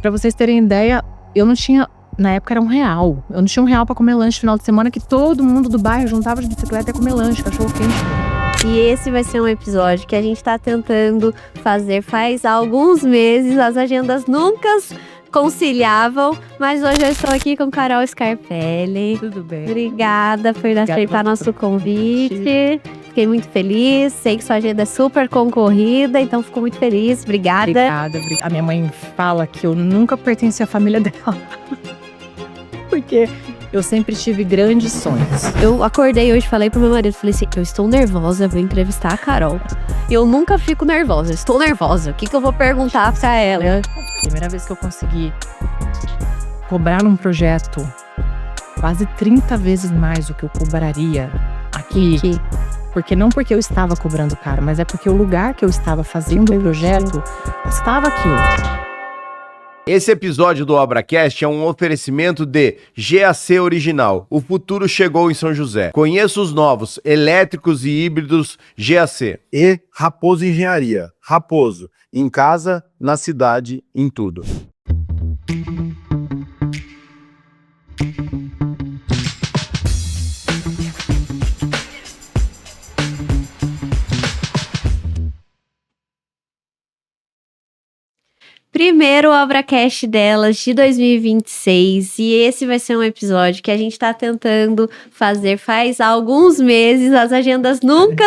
Pra vocês terem ideia, eu não tinha... Na época era R$1. Eu não tinha R$1 pra comer lanche no final de semana, que todo mundo do bairro juntava de bicicleta e ia comer lanche, cachorro quente. E esse vai ser um episódio que a gente tá tentando fazer faz alguns meses. As agendas nunca conciliavam, mas hoje eu estou aqui com Carol Scarpelli. Tudo bem. Obrigada por aceitar nosso convite. Fiquei muito feliz. Sei que sua agenda é super concorrida, então fico muito feliz. Obrigada. Obrigada. A minha mãe fala que eu nunca pertenci à família dela. Porque eu sempre tive grandes sonhos. Eu acordei hoje, falei pro meu marido, falei assim, eu estou nervosa, vou entrevistar a Carol. Eu nunca fico nervosa, estou nervosa. O que eu vou perguntar pra ela? Primeira vez que eu consegui cobrar num projeto quase 30 vezes mais do que eu cobraria aqui. Porque não porque eu estava cobrando caro, mas é porque o lugar que eu estava fazendo o projeto estava aquilo. Esse episódio do ObraCast é um oferecimento de GAC Original. O futuro chegou em São José. Conheça os novos elétricos e híbridos GAC. E Raposo Engenharia. Raposo, em casa, na cidade, em tudo. Primeiro ObraCast delas de 2026, e esse vai ser um episódio que a gente tá tentando fazer faz alguns meses, as agendas nunca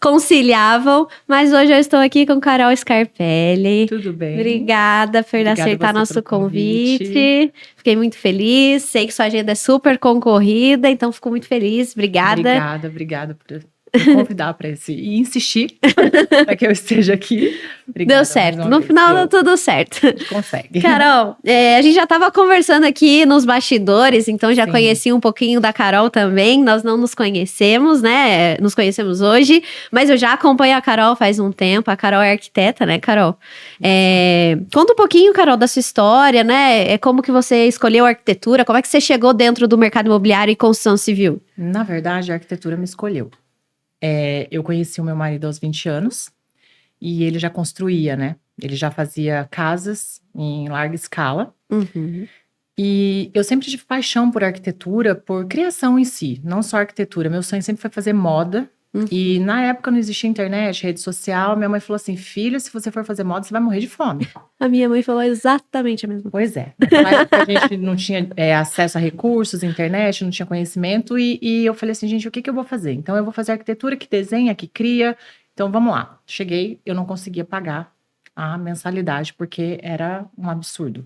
conciliavam, mas hoje eu estou aqui com Carol Scarpelli. Tudo bem. Obrigada por aceitar nosso convite. Fiquei muito feliz, sei que sua agenda é super concorrida, então fico muito feliz. Obrigada. Obrigada por me convidar para esse e insistir para que eu esteja aqui. Obrigada, deu certo, no final deu tudo certo. A gente consegue. Carol, a gente já estava conversando aqui nos bastidores, então já conheci um pouquinho da Carol também. Nós não nos conhecemos, né? Nos conhecemos hoje, mas eu já acompanho a Carol faz um tempo. A Carol é arquiteta, né, Carol? Conta um pouquinho, Carol, da sua história, né? Como que você escolheu a arquitetura? Como é que você chegou dentro do mercado imobiliário e construção civil? Na verdade, a arquitetura me escolheu. Eu conheci o meu marido aos 20 anos e ele já construía, né? Ele já fazia casas em larga escala. Uhum. E eu sempre tive paixão por arquitetura, por criação em si, não só arquitetura. Meu sonho sempre foi fazer moda. Uhum. E na época não existia internet, rede social. Minha mãe falou assim, filha, se você for fazer moda, você vai morrer de fome. A minha mãe falou exatamente a mesma coisa. Pois é. Naquela época a gente não tinha acesso a recursos, internet, não tinha conhecimento. E eu falei assim, gente, o que eu vou fazer? Então eu vou fazer arquitetura que desenha, que cria. Então vamos lá. Cheguei, eu não conseguia pagar a mensalidade, porque era um absurdo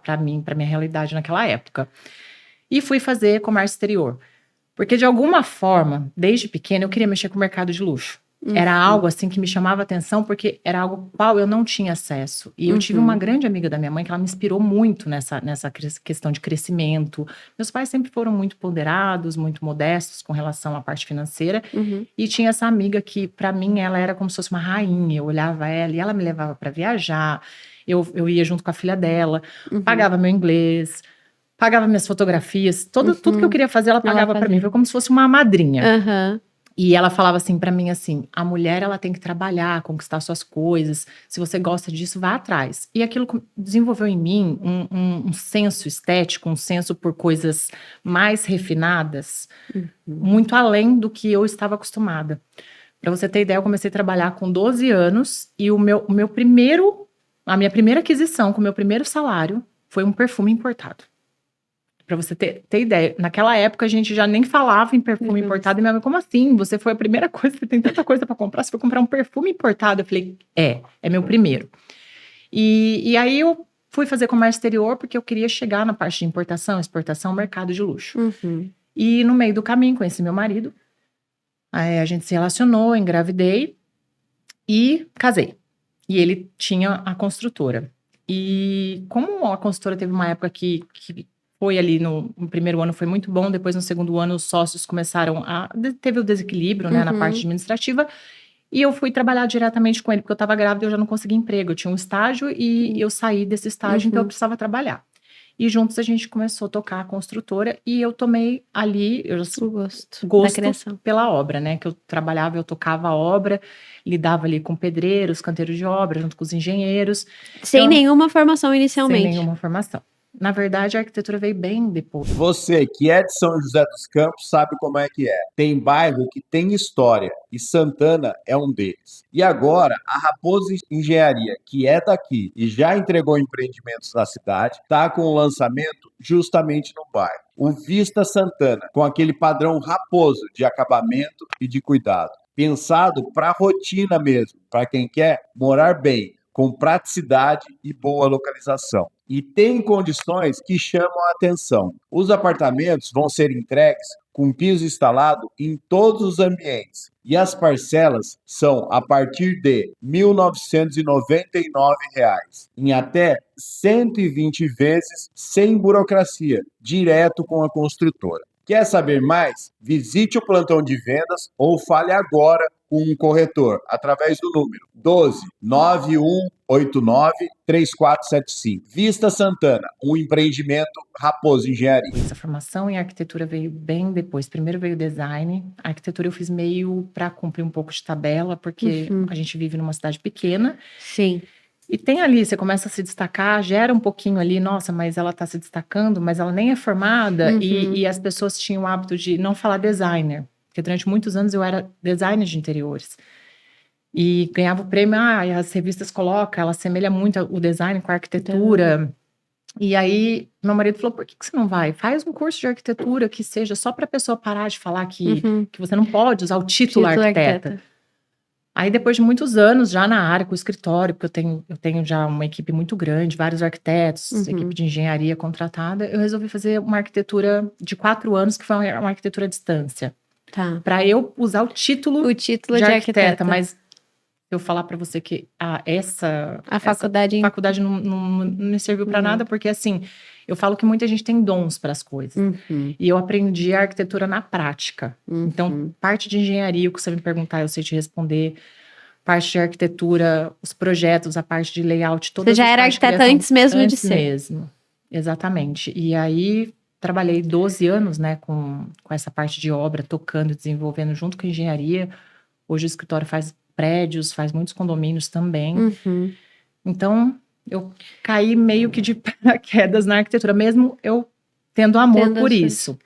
para mim, para minha realidade naquela época. E fui fazer comércio exterior. Porque, de alguma forma, desde pequena, eu queria mexer com o mercado de luxo. Era algo, assim, que me chamava atenção, porque era algo ao qual eu não tinha acesso. E eu tive uma grande amiga da minha mãe, que ela me inspirou muito nessa questão de crescimento. Meus pais sempre foram muito ponderados, muito modestos com relação à parte financeira. E tinha essa amiga que, para mim, ela era como se fosse uma rainha. Eu olhava ela e ela me levava para viajar. Eu ia junto com a filha dela, pagava meu inglês, pagava minhas fotografias, tudo que eu queria fazer, ela pagava para mim. Foi como se fosse uma madrinha. E ela falava assim para mim assim, a mulher ela tem que trabalhar, conquistar suas coisas. Se você gosta disso, vá atrás. E aquilo desenvolveu em mim um senso estético, um senso por coisas mais refinadas, muito além do que eu estava acostumada. Para você ter ideia, eu comecei a trabalhar com 12 anos e a minha primeira aquisição com o meu primeiro salário foi um perfume importado. Pra você ter ideia, naquela época a gente já nem falava em perfume importado. E minha mãe, como assim? Você foi a primeira coisa, você tem tanta coisa pra comprar, você foi comprar um perfume importado. Eu falei, é meu primeiro. E aí eu fui fazer comércio exterior porque eu queria chegar na parte de importação, exportação, mercado de luxo. E no meio do caminho conheci meu marido. Aí a gente se relacionou, engravidei e casei. E ele tinha a construtora. E como a construtora teve uma época que foi ali no primeiro ano foi muito bom, depois no segundo ano os sócios começaram teve o desequilíbrio, né, na parte administrativa, e eu fui trabalhar diretamente com ele, porque eu estava grávida e eu já não conseguia emprego, eu tinha um estágio e eu saí desse estágio, então eu precisava trabalhar. E juntos a gente começou a tocar a construtora e eu tomei ali, eu O gosto da gosto criação. pela obra, né? Que eu trabalhava, eu tocava a obra, lidava ali com pedreiros, canteiros de obra, junto com os engenheiros, Sem Então, nenhuma formação sem inicialmente. nenhuma formação. Na verdade, a arquitetura veio bem depois. Você que é de São José dos Campos sabe como é que é. Tem bairro que tem história e Santana é um deles. E agora, a Raposo Engenharia, que é daqui e já entregou empreendimentos na cidade, está com o lançamento justamente no bairro. O Vista Santana, com aquele padrão Raposo de acabamento e de cuidado. Pensado para a rotina mesmo, para quem quer morar bem, com praticidade e boa localização. E tem condições que chamam a atenção. Os apartamentos vão ser entregues com piso instalado em todos os ambientes. E as parcelas são a partir de R$ 1.999, em até 120 vezes sem burocracia, direto com a construtora. Quer saber mais? Visite o plantão de vendas ou fale agora com um corretor através do número 12 9189 3475. Vista Santana, um empreendimento Raposo Engenharia. Essa formação em arquitetura veio bem depois. Primeiro veio o design. A arquitetura eu fiz meio para cumprir um pouco de tabela, porque a gente vive numa cidade pequena. Sim. E tem ali, você começa a se destacar, gera um pouquinho ali, nossa, mas ela está se destacando, mas ela nem é formada. E as pessoas tinham o hábito de não falar designer. Porque durante muitos anos eu era designer de interiores. E ganhava o prêmio, as revistas colocam, ela assemelha muito o design com a arquitetura. E aí, meu marido falou, por que você não vai? Faz um curso de arquitetura que seja só para a pessoa parar de falar que você não pode usar o título arquiteta. Aí, depois de muitos anos já na área, com o escritório, porque eu tenho já uma equipe muito grande, vários arquitetos, equipe de engenharia contratada, eu resolvi fazer uma arquitetura de 4 anos, que foi uma arquitetura à distância. Tá. Para eu usar o título de arquiteta. Mas se eu falar para você que essa faculdade não me serviu para nada, porque assim, eu falo que muita gente tem dons para as coisas. E eu aprendi a arquitetura na prática. Então, parte de engenharia, o que você me perguntar, eu sei te responder. Parte de arquitetura, os projetos, a parte de layout, todas Você já as era partes de arquiteta criação, antes mesmo de ser. mesmo. Exatamente. E aí, trabalhei 12 anos, né, com essa parte de obra, tocando e desenvolvendo junto com a engenharia. Hoje o escritório faz prédios, faz muitos condomínios também. Então, eu caí meio que de paraquedas na arquitetura, mesmo eu tendo amor por isso.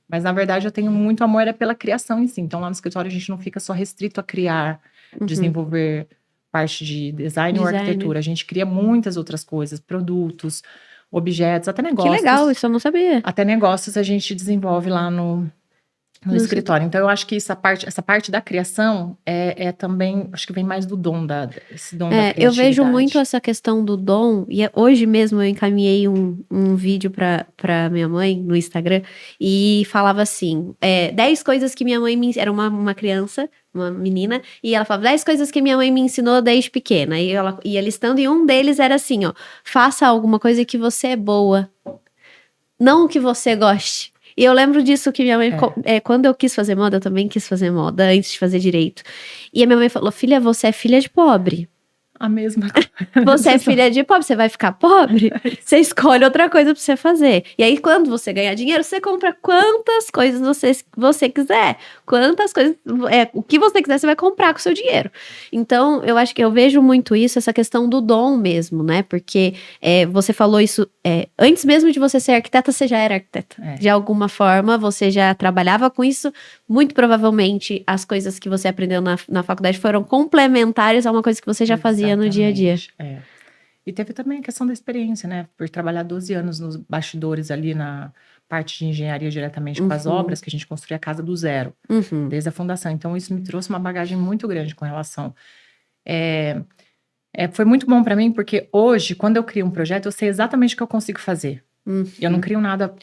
Mas, na verdade, eu tenho muito amor pela criação em si. Então, lá no escritório, a gente não fica só restrito a criar, desenvolver parte de design ou arquitetura. A gente cria muitas outras coisas, produtos, objetos, até negócios. Que legal, isso eu não sabia. Até negócios a gente desenvolve lá no escritório. Então, eu acho que essa parte da criação é também, acho que vem mais do dom, esse dom da criatividade. Eu vejo muito essa questão do dom, e hoje mesmo eu encaminhei um vídeo pra minha mãe no Instagram, e falava assim, 10 coisas que minha mãe me ensinou, era uma criança, uma menina, e ela falava 10 coisas que minha mãe me ensinou desde pequena, e ela ia listando, e um deles era assim, ó, faça alguma coisa que você é boa, não que você goste. E eu lembro disso que minha mãe, quando eu quis fazer moda, eu também quis fazer moda, antes de fazer direito. E a minha mãe falou, filha, você é filha de pobre. A mesma coisa. Você é filha de pobre, você vai ficar pobre? Você escolhe outra coisa pra você fazer. E aí, quando você ganhar dinheiro, você compra quantas coisas você quiser. Quantas coisas... o que você quiser, você vai comprar com o seu dinheiro. Então, eu acho que eu vejo muito isso, essa questão do dom mesmo, né? Porque você falou isso... antes mesmo de você ser arquiteta, você já era arquiteta. De alguma forma, você já trabalhava com isso. Muito provavelmente, as coisas que você aprendeu na faculdade foram complementares a uma coisa que você já fazia no dia a dia. E teve também a questão da experiência, né? Por trabalhar 12 anos nos bastidores ali na parte de engenharia diretamente com as obras, que a gente construía a casa do zero, desde a fundação. Então, isso me trouxe uma bagagem muito grande com relação. Foi muito bom para mim, porque hoje, quando eu crio um projeto, eu sei exatamente o que eu consigo fazer. Eu não crio nada,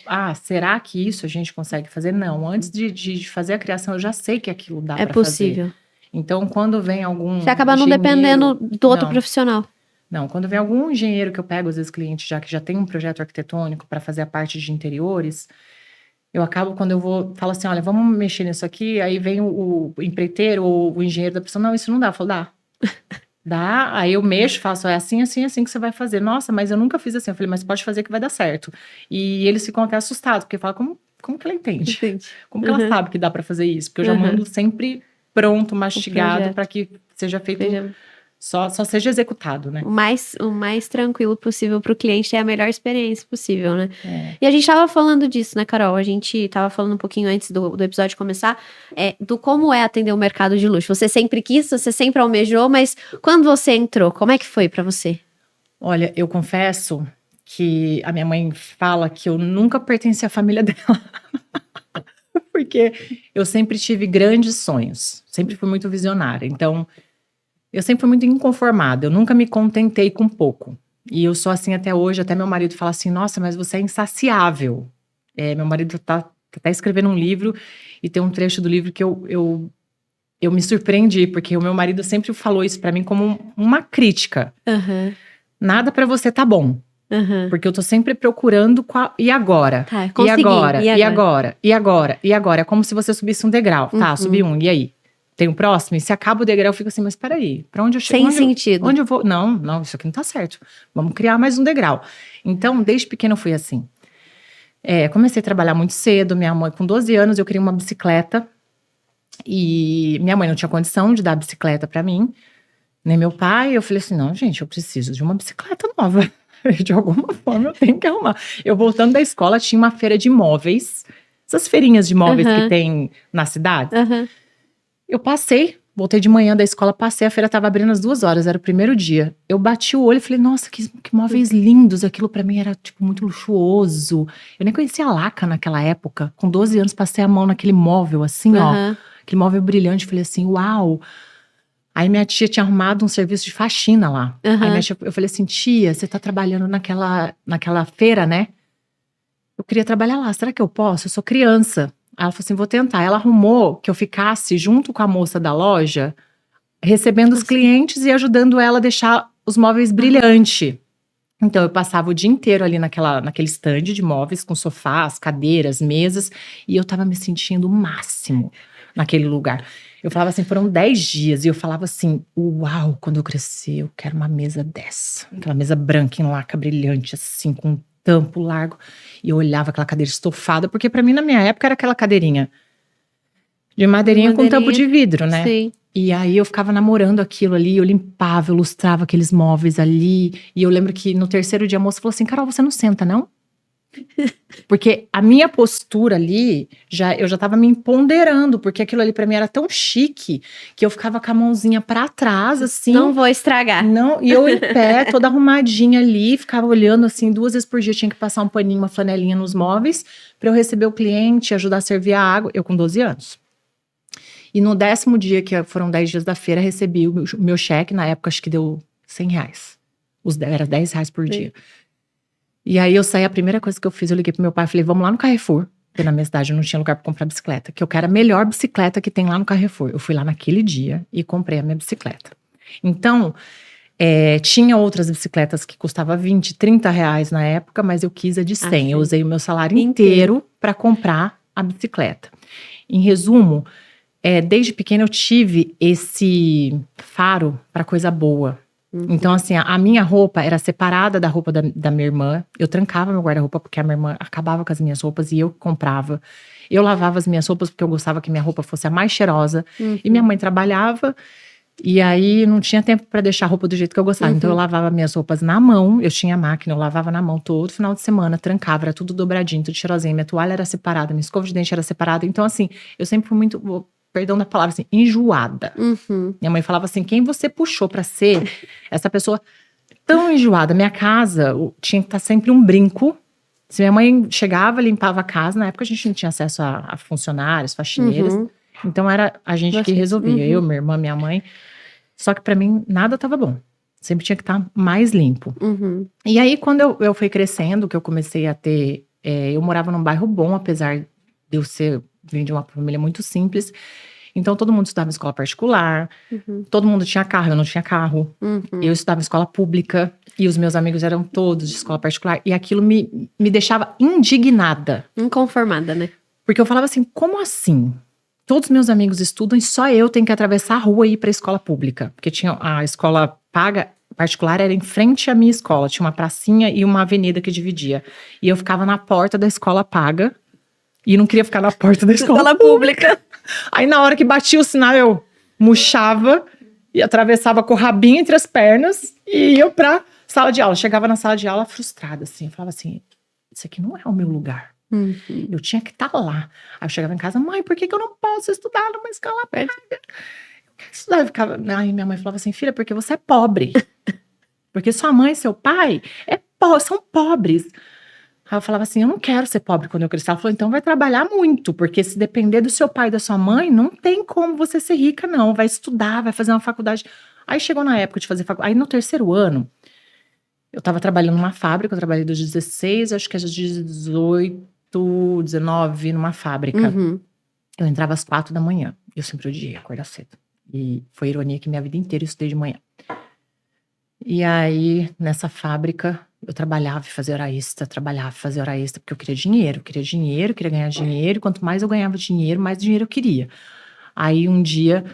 será que isso a gente consegue fazer? Não, antes de fazer a criação, eu já sei que aquilo dá para fazer. É possível. Então, quando vem algum Você acaba não dependendo do outro profissional. Não, quando vem algum engenheiro que eu pego, às vezes, cliente que já tem um projeto arquitetônico para fazer a parte de interiores, eu acabo, quando eu falo assim, olha, vamos mexer nisso aqui, aí vem o empreiteiro ou o engenheiro da pessoa, não, isso não dá. Eu falo, dá. Dá, aí eu mexo, faço, é assim, assim, assim que você vai fazer. Nossa, mas eu nunca fiz assim. Eu falei, mas pode fazer que vai dar certo. E eles ficam até assustados, porque falam, como que ela entende? Entendi. Como que ela Uhum. sabe que dá pra fazer isso? Porque eu já Uhum. mando sempre pronto, mastigado, projeto. para que seja feito, Veja, só seja executado, né? o mais tranquilo possível para o cliente ter a melhor experiência possível, né? É. E a gente tava falando disso, né, Carol? A gente tava falando um pouquinho antes do episódio começar, do como é atender o mercado de luxo. Você sempre quis, você sempre almejou, mas quando você entrou, como é que foi para você? Olha, eu confesso que a minha mãe fala que eu nunca pertenci à família dela. Porque eu sempre tive grandes sonhos, sempre fui muito visionária. Então, eu sempre fui muito inconformada, eu nunca me contentei com pouco. E eu sou assim até hoje, até meu marido fala assim, nossa, mas você é insaciável. Meu marido tá até escrevendo um livro, e tem um trecho do livro que eu me surpreendi, porque o meu marido sempre falou isso pra mim como uma crítica. Aham, Nada pra você tá bom. aham. Porque eu tô sempre procurando e agora? Tá, E consegui. agora? E E agora? agora? E agora? E agora? É como se você subisse um degrau. Tá, Uhum. subi um, e aí? Tem o próximo? E se acaba o degrau, eu fico assim, mas peraí, pra onde eu chego? Sem sentido. Onde eu vou? Não, isso aqui não tá certo. Vamos criar mais um degrau. Então, desde pequeno eu fui assim. Comecei a trabalhar muito cedo, minha mãe, com 12 anos, eu queria uma bicicleta. E minha mãe não tinha condição de dar a bicicleta pra mim, nem meu pai. Eu falei assim, não, gente, eu preciso de uma bicicleta nova. De alguma forma eu tenho que arrumar. Eu voltando da escola, tinha uma feira de móveis. Essas feirinhas de móveis Aham. que tem na cidade. Aham. Eu passei, voltei de manhã da escola, passei, a feira tava abrindo às 2 horas, era o primeiro dia. Eu bati o olho e falei, nossa, que móveis lindos. Aquilo pra mim era, tipo, muito luxuoso. Eu nem conhecia a Laca naquela época. Com 12 anos, passei a mão naquele móvel, assim, ó. Aham. Aquele móvel brilhante. Falei assim, uau. Aí minha tia tinha arrumado um serviço de faxina lá. Aham. Aí minha tia, eu falei assim, tia, você tá trabalhando naquela feira, né? Eu queria trabalhar lá, será que eu posso? Eu sou criança. Aí ela falou assim, vou tentar. Ela arrumou que eu ficasse junto com a moça da loja, recebendo os Nossa. clientes e ajudando ela a deixar os móveis brilhantes. Então eu passava o dia inteiro ali naquele stand de móveis, com sofás, cadeiras, mesas, e eu tava me sentindo o máximo naquele lugar. Eu falava assim, foram 10 dias, e eu falava assim, uau, quando eu crescer, eu quero uma mesa dessa. Aquela mesa branca em laca brilhante, assim, com um tampo largo. E eu olhava aquela cadeira estofada, porque pra mim, na minha época, era aquela cadeirinha de madeirinha com tampo de vidro, né? Sim. E aí eu ficava namorando aquilo ali, eu limpava, eu lustrava aqueles móveis ali. E eu lembro que no terceiro dia a moça falou assim, Carol, você não senta, não? Porque a minha postura ali, eu já tava me empoderando, porque aquilo ali pra mim era tão chique, que eu ficava com a mãozinha pra trás, assim. Não vou estragar. Não, e eu em pé, toda arrumadinha ali, ficava olhando assim, 2 vezes por dia tinha que passar um paninho, uma flanelinha nos móveis, pra eu receber o cliente, ajudar a servir a água, eu com 12 anos. E no 10º dia, que foram 10 dias da feira, recebi o meu cheque, na época acho que deu R$100. Era R$10 por dia. E aí eu saí, a primeira coisa que eu fiz, eu liguei pro meu pai e falei, vamos lá no Carrefour, porque na minha cidade eu não tinha lugar pra comprar bicicleta, que eu quero a melhor bicicleta que tem lá no Carrefour. Eu fui lá naquele dia e comprei a minha bicicleta. Então, tinha outras bicicletas que custavam 20, 30 reais na época, mas eu quis a de 100. Eu usei o meu salário inteiro para comprar a bicicleta. Em resumo, desde pequena eu tive esse faro para coisa boa. Então, assim, a minha roupa era separada da roupa da minha irmã. Eu trancava meu guarda-roupa porque a minha irmã acabava com as minhas roupas e eu comprava. Eu lavava as minhas roupas porque eu gostava que minha roupa fosse a mais cheirosa. E minha mãe trabalhava e aí não tinha tempo para deixar a roupa do jeito que eu gostava. Então, eu lavava minhas roupas na mão. Eu tinha máquina, eu lavava na mão todo final de semana. Trancava, era tudo dobradinho, tudo cheirosinho. Minha toalha era separada, minha escova de dente era separada. Então, assim, eu sempre fui muito... Perdão da palavra, assim, enjoada. Minha mãe falava assim, quem você puxou pra ser essa pessoa tão enjoada? Minha casa tinha que estar sempre um brinco. Se minha mãe chegava, limpava a casa, na época a gente não tinha acesso a funcionários, faxineiras. Então era a gente que resolvia, eu, minha irmã, minha mãe. Só que pra mim nada tava bom. Sempre tinha que estar mais limpo. E aí quando eu fui crescendo, que eu comecei a ter... eu morava num bairro bom, apesar de eu vim de uma família muito simples. Então, todo mundo estudava em escola particular. Todo mundo tinha carro, eu não tinha carro. Eu estudava em escola pública. E os meus amigos eram todos de escola particular. E aquilo me deixava indignada. Inconformada, né? Porque eu falava assim, como assim? todos os meus amigos estudam e só eu tenho que atravessar a rua e ir para a escola pública. Porque tinha a escola paga, particular, era em frente à minha escola. Tinha uma pracinha e uma avenida que dividia. E eu ficava na porta da escola paga e não queria ficar na porta da escola pública. Aí na hora que batia o sinal, eu murchava e atravessava com o rabinho entre as pernas e ia pra sala de aula. Chegava na sala de aula frustrada, assim. Eu falava assim, isso aqui não é o meu lugar. Eu tinha que estar lá. Aí eu chegava em casa, mãe, por que eu não posso estudar numa escola paga? Eu quero estudar. Eu ficava... Aí minha mãe falava assim, filha, porque você é pobre. Porque sua mãe e seu pai são pobres. Aí eu falava assim, eu não quero ser pobre quando eu crescer. Ela falou, então vai trabalhar muito, porque se depender do seu pai e da sua mãe, não tem como você ser rica, não. Vai estudar, vai fazer uma faculdade. Aí chegou na época de fazer faculdade. Aí no terceiro ano, eu tava trabalhando numa fábrica, eu trabalhei dos 16, acho que aos 18, 19, numa fábrica. Eu entrava às 4 da manhã. Eu sempre odiei acordar cedo. E foi ironia que minha vida inteira eu estudei de manhã. E aí, nessa fábrica, eu trabalhava e fazia hora extra, porque eu queria dinheiro, queria ganhar dinheiro, e quanto mais eu ganhava dinheiro, mais dinheiro eu queria. Aí, um dia,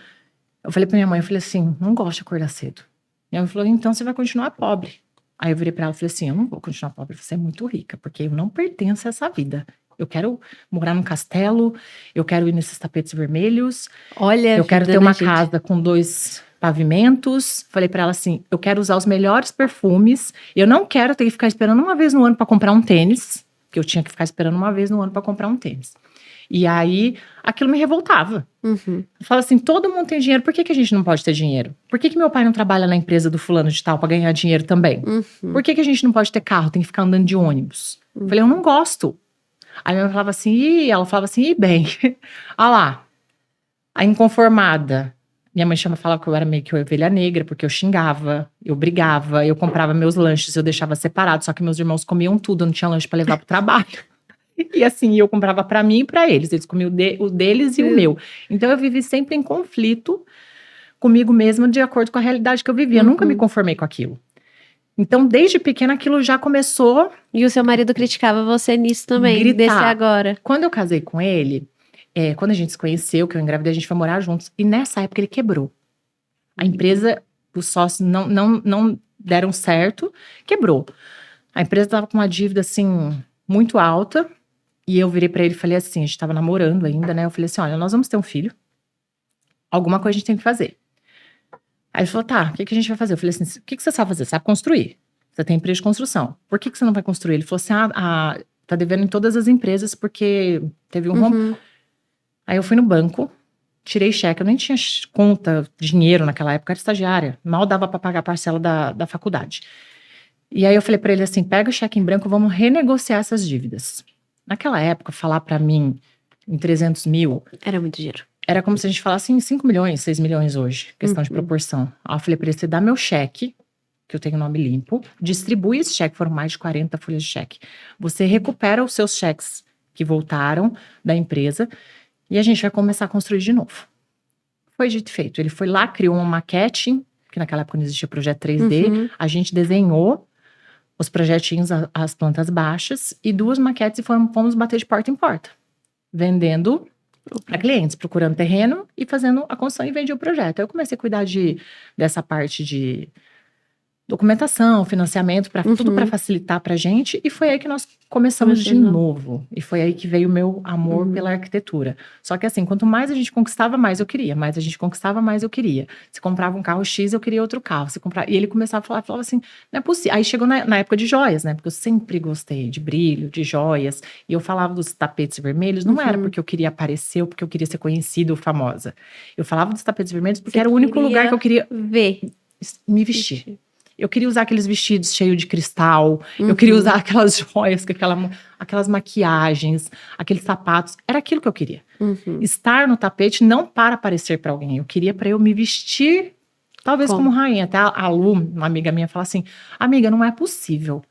eu falei pra minha mãe, eu falei assim, não gosto de acordar cedo. Minha mãe falou, então você vai continuar pobre. Aí eu virei pra ela e falei assim, eu não vou continuar pobre, você é muito rica, porque eu não pertenço a essa vida. Eu quero morar num castelo, eu quero ir nesses tapetes vermelhos, Olha, eu quero vida, ter uma né, gente? casa com 2 pavimentos. Falei pra ela assim, eu quero usar os melhores perfumes, eu não quero ter que ficar esperando uma vez no ano pra comprar um tênis, que eu tinha que ficar esperando uma vez no ano pra comprar um tênis. E aí, aquilo me revoltava. Eu falo assim, todo mundo tem dinheiro, por que a gente não pode ter dinheiro? Por que meu pai não trabalha na empresa do fulano de tal pra ganhar dinheiro também? Por que a gente não pode ter carro, tem que ficar andando de ônibus? Eu falei, eu não gosto. Aí minha mãe falava assim, ela falava assim, e bem, olha lá, a inconformada. Minha mãe falava que eu era meio que ovelha negra, porque eu xingava, eu brigava, eu comprava meus lanches, eu deixava separado, só que meus irmãos comiam tudo, eu não tinha lanche pra levar pro trabalho. E assim, eu comprava pra mim e pra eles, eles comiam o deles e o meu. Então eu vivi sempre em conflito comigo mesma, de acordo com a realidade que eu vivia. Eu nunca me conformei com aquilo. Então, desde pequena, aquilo já começou. E o seu marido criticava você nisso também, Gritar. desse agora. Quando eu casei com ele, quando a gente se conheceu, que eu engravidei, a gente foi morar juntos. E nessa época ele quebrou. A empresa, os sócios não deram certo, quebrou. A empresa estava com uma dívida, assim, muito alta. E eu virei pra ele e falei assim, a gente tava namorando ainda, né? Eu falei assim, olha, nós vamos ter um filho. Alguma coisa a gente tem que fazer. Aí ele falou, tá, o que a gente vai fazer? Eu falei assim, o que você sabe fazer? Sabe construir. Você tem empresa de construção. Por que você não vai construir? Ele falou assim, tá devendo em todas as empresas porque teve um rombo. Aí eu fui no banco, tirei cheque. Eu nem tinha conta, dinheiro naquela época, era estagiária. Mal dava pra pagar a parcela da faculdade. E aí eu falei pra ele assim, pega o cheque em branco, vamos renegociar essas dívidas. Naquela época, falar pra mim em 300 mil... Era muito dinheiro. Era como se a gente falasse em 5 milhões, 6 milhões hoje. Questão de proporção. Aí eu falei pra ele, você dá meu cheque, que eu tenho nome limpo, distribui esse cheque, foram mais de 40 folhas de cheque. Você recupera os seus cheques que voltaram da empresa e a gente vai começar a construir de novo. Foi dito e feito. Ele foi lá, criou uma maquete, que naquela época não existia projeto 3D. A gente desenhou os projetinhos, as plantas baixas, e 2 maquetes e fomos bater de porta em porta. Vendendo para clientes, procurando terreno e fazendo a construção e vendi o projeto. Aí eu comecei a cuidar dessa parte de documentação, financiamento, tudo para facilitar pra gente. E foi aí que nós começamos de novo. E foi aí que veio o meu amor pela arquitetura. Só que assim, quanto mais a gente conquistava, mais eu queria. Mais a gente conquistava, mais eu queria. Se comprava um carro X, eu queria outro carro. E ele começava a falava assim, não é possível. Aí chegou na época de joias, né? Porque eu sempre gostei de brilho, de joias. E eu falava dos tapetes vermelhos, não era porque eu queria aparecer ou porque eu queria ser conhecida ou famosa. Eu falava dos tapetes vermelhos porque era o único lugar que eu queria me vestir. Eu queria usar aqueles vestidos cheios de cristal. Eu queria usar aquelas joias, aquelas maquiagens, aqueles sapatos. Era aquilo que eu queria. Estar no tapete não para aparecer para alguém. Eu queria para eu me vestir, talvez como rainha. Até a Lu, uma amiga minha, fala assim, amiga, não é possível.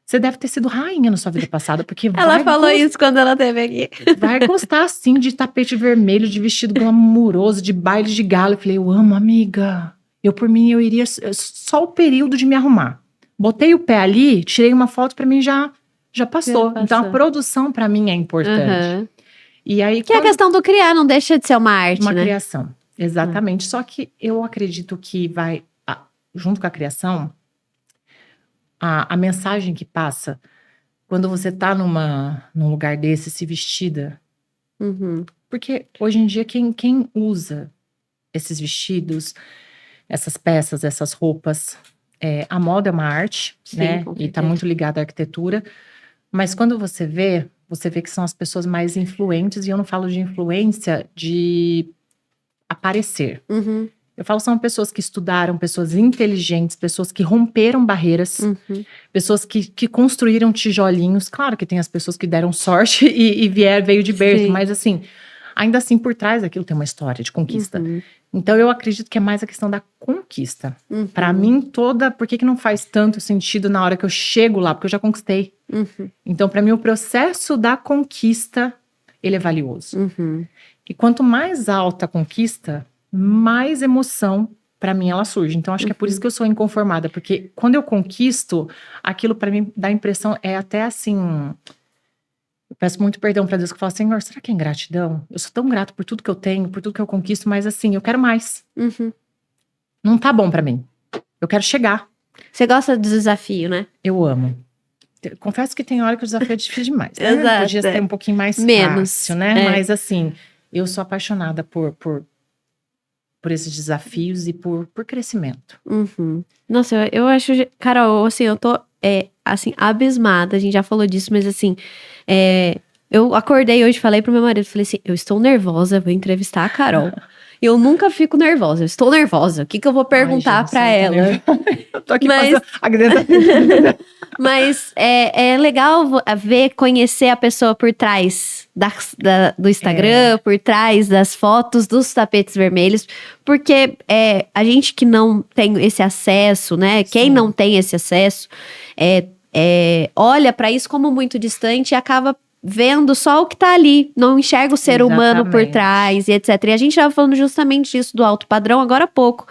Você deve ter sido rainha na sua vida passada, porque ela falou isso quando ela teve aqui. Vai gostar, assim, de tapete vermelho, de vestido glamuroso, de baile de gala. Eu falei, eu amo, amiga. Por mim, eu iria só o período de me arrumar. Botei o pé ali, tirei uma foto, pra mim já passou. Então, a produção pra mim é importante. E aí, Que é a questão do criar, não deixa de ser uma arte, uma né? criação, exatamente. Só que eu acredito que vai, junto com a criação, a mensagem que passa quando você tá num lugar desse, se vestida. Uhum. Porque hoje em dia, quem usa esses vestidos, essas peças, essas roupas, a moda é uma arte, Sim, né? com E tá certeza. muito ligada à arquitetura. Mas quando você vê que são as pessoas mais influentes, e eu não falo de influência de aparecer. Uhum. Eu falo são pessoas que estudaram, pessoas inteligentes, pessoas que romperam barreiras, Uhum. pessoas que construíram tijolinhos. Claro que tem as pessoas que deram sorte e veio de berço, Sim. mas assim, ainda assim por trás daquilo tem uma história de conquista. Uhum. Então eu acredito que é mais a questão da conquista. Uhum. Pra mim, por que não faz tanto sentido na hora que eu chego lá? Porque eu já conquistei. Uhum. Então, pra mim, o processo da conquista, ele é valioso. Uhum. E quanto mais alta a conquista, mais emoção, pra mim, ela surge. Então, acho que é por isso que eu sou inconformada. Porque quando eu conquisto, aquilo pra mim dá a impressão, é até assim... Eu peço muito perdão pra Deus, que eu falo, Senhor, será que é ingratidão? Eu sou tão grato por tudo que eu tenho, por tudo que eu conquisto, mas assim, eu quero mais. Uhum. Não tá bom pra mim. Eu quero chegar. Você gosta do desafio, né? Eu amo. Confesso que tem hora que o desafio é difícil demais, né? Exato, Podia ser um pouquinho mais menos, fácil, né? é. Mas assim, eu sou apaixonada por esses desafios e por crescimento. Uhum. Nossa, eu acho, Carol, assim, eu tô, assim, abismada, a gente já falou disso, mas assim, eu acordei hoje, falei pro meu marido, falei assim, eu estou nervosa, vou entrevistar a Carol. Eu nunca fico nervosa, eu estou nervosa, o que eu vou perguntar Ai, gente, pra você tá ela? nervosa. Eu tô aqui Mas- fazendo a Greta. Mas é legal ver, conhecer a pessoa por trás do Instagram, por trás das fotos dos tapetes vermelhos, porque a gente que não tem esse acesso, né? Quem Sim. não tem esse acesso, olha para isso como muito distante e acaba vendo só o que tá ali, não enxerga o ser humano por Exatamente. trás e etc. E a gente tava falando justamente disso do alto padrão agora há pouco.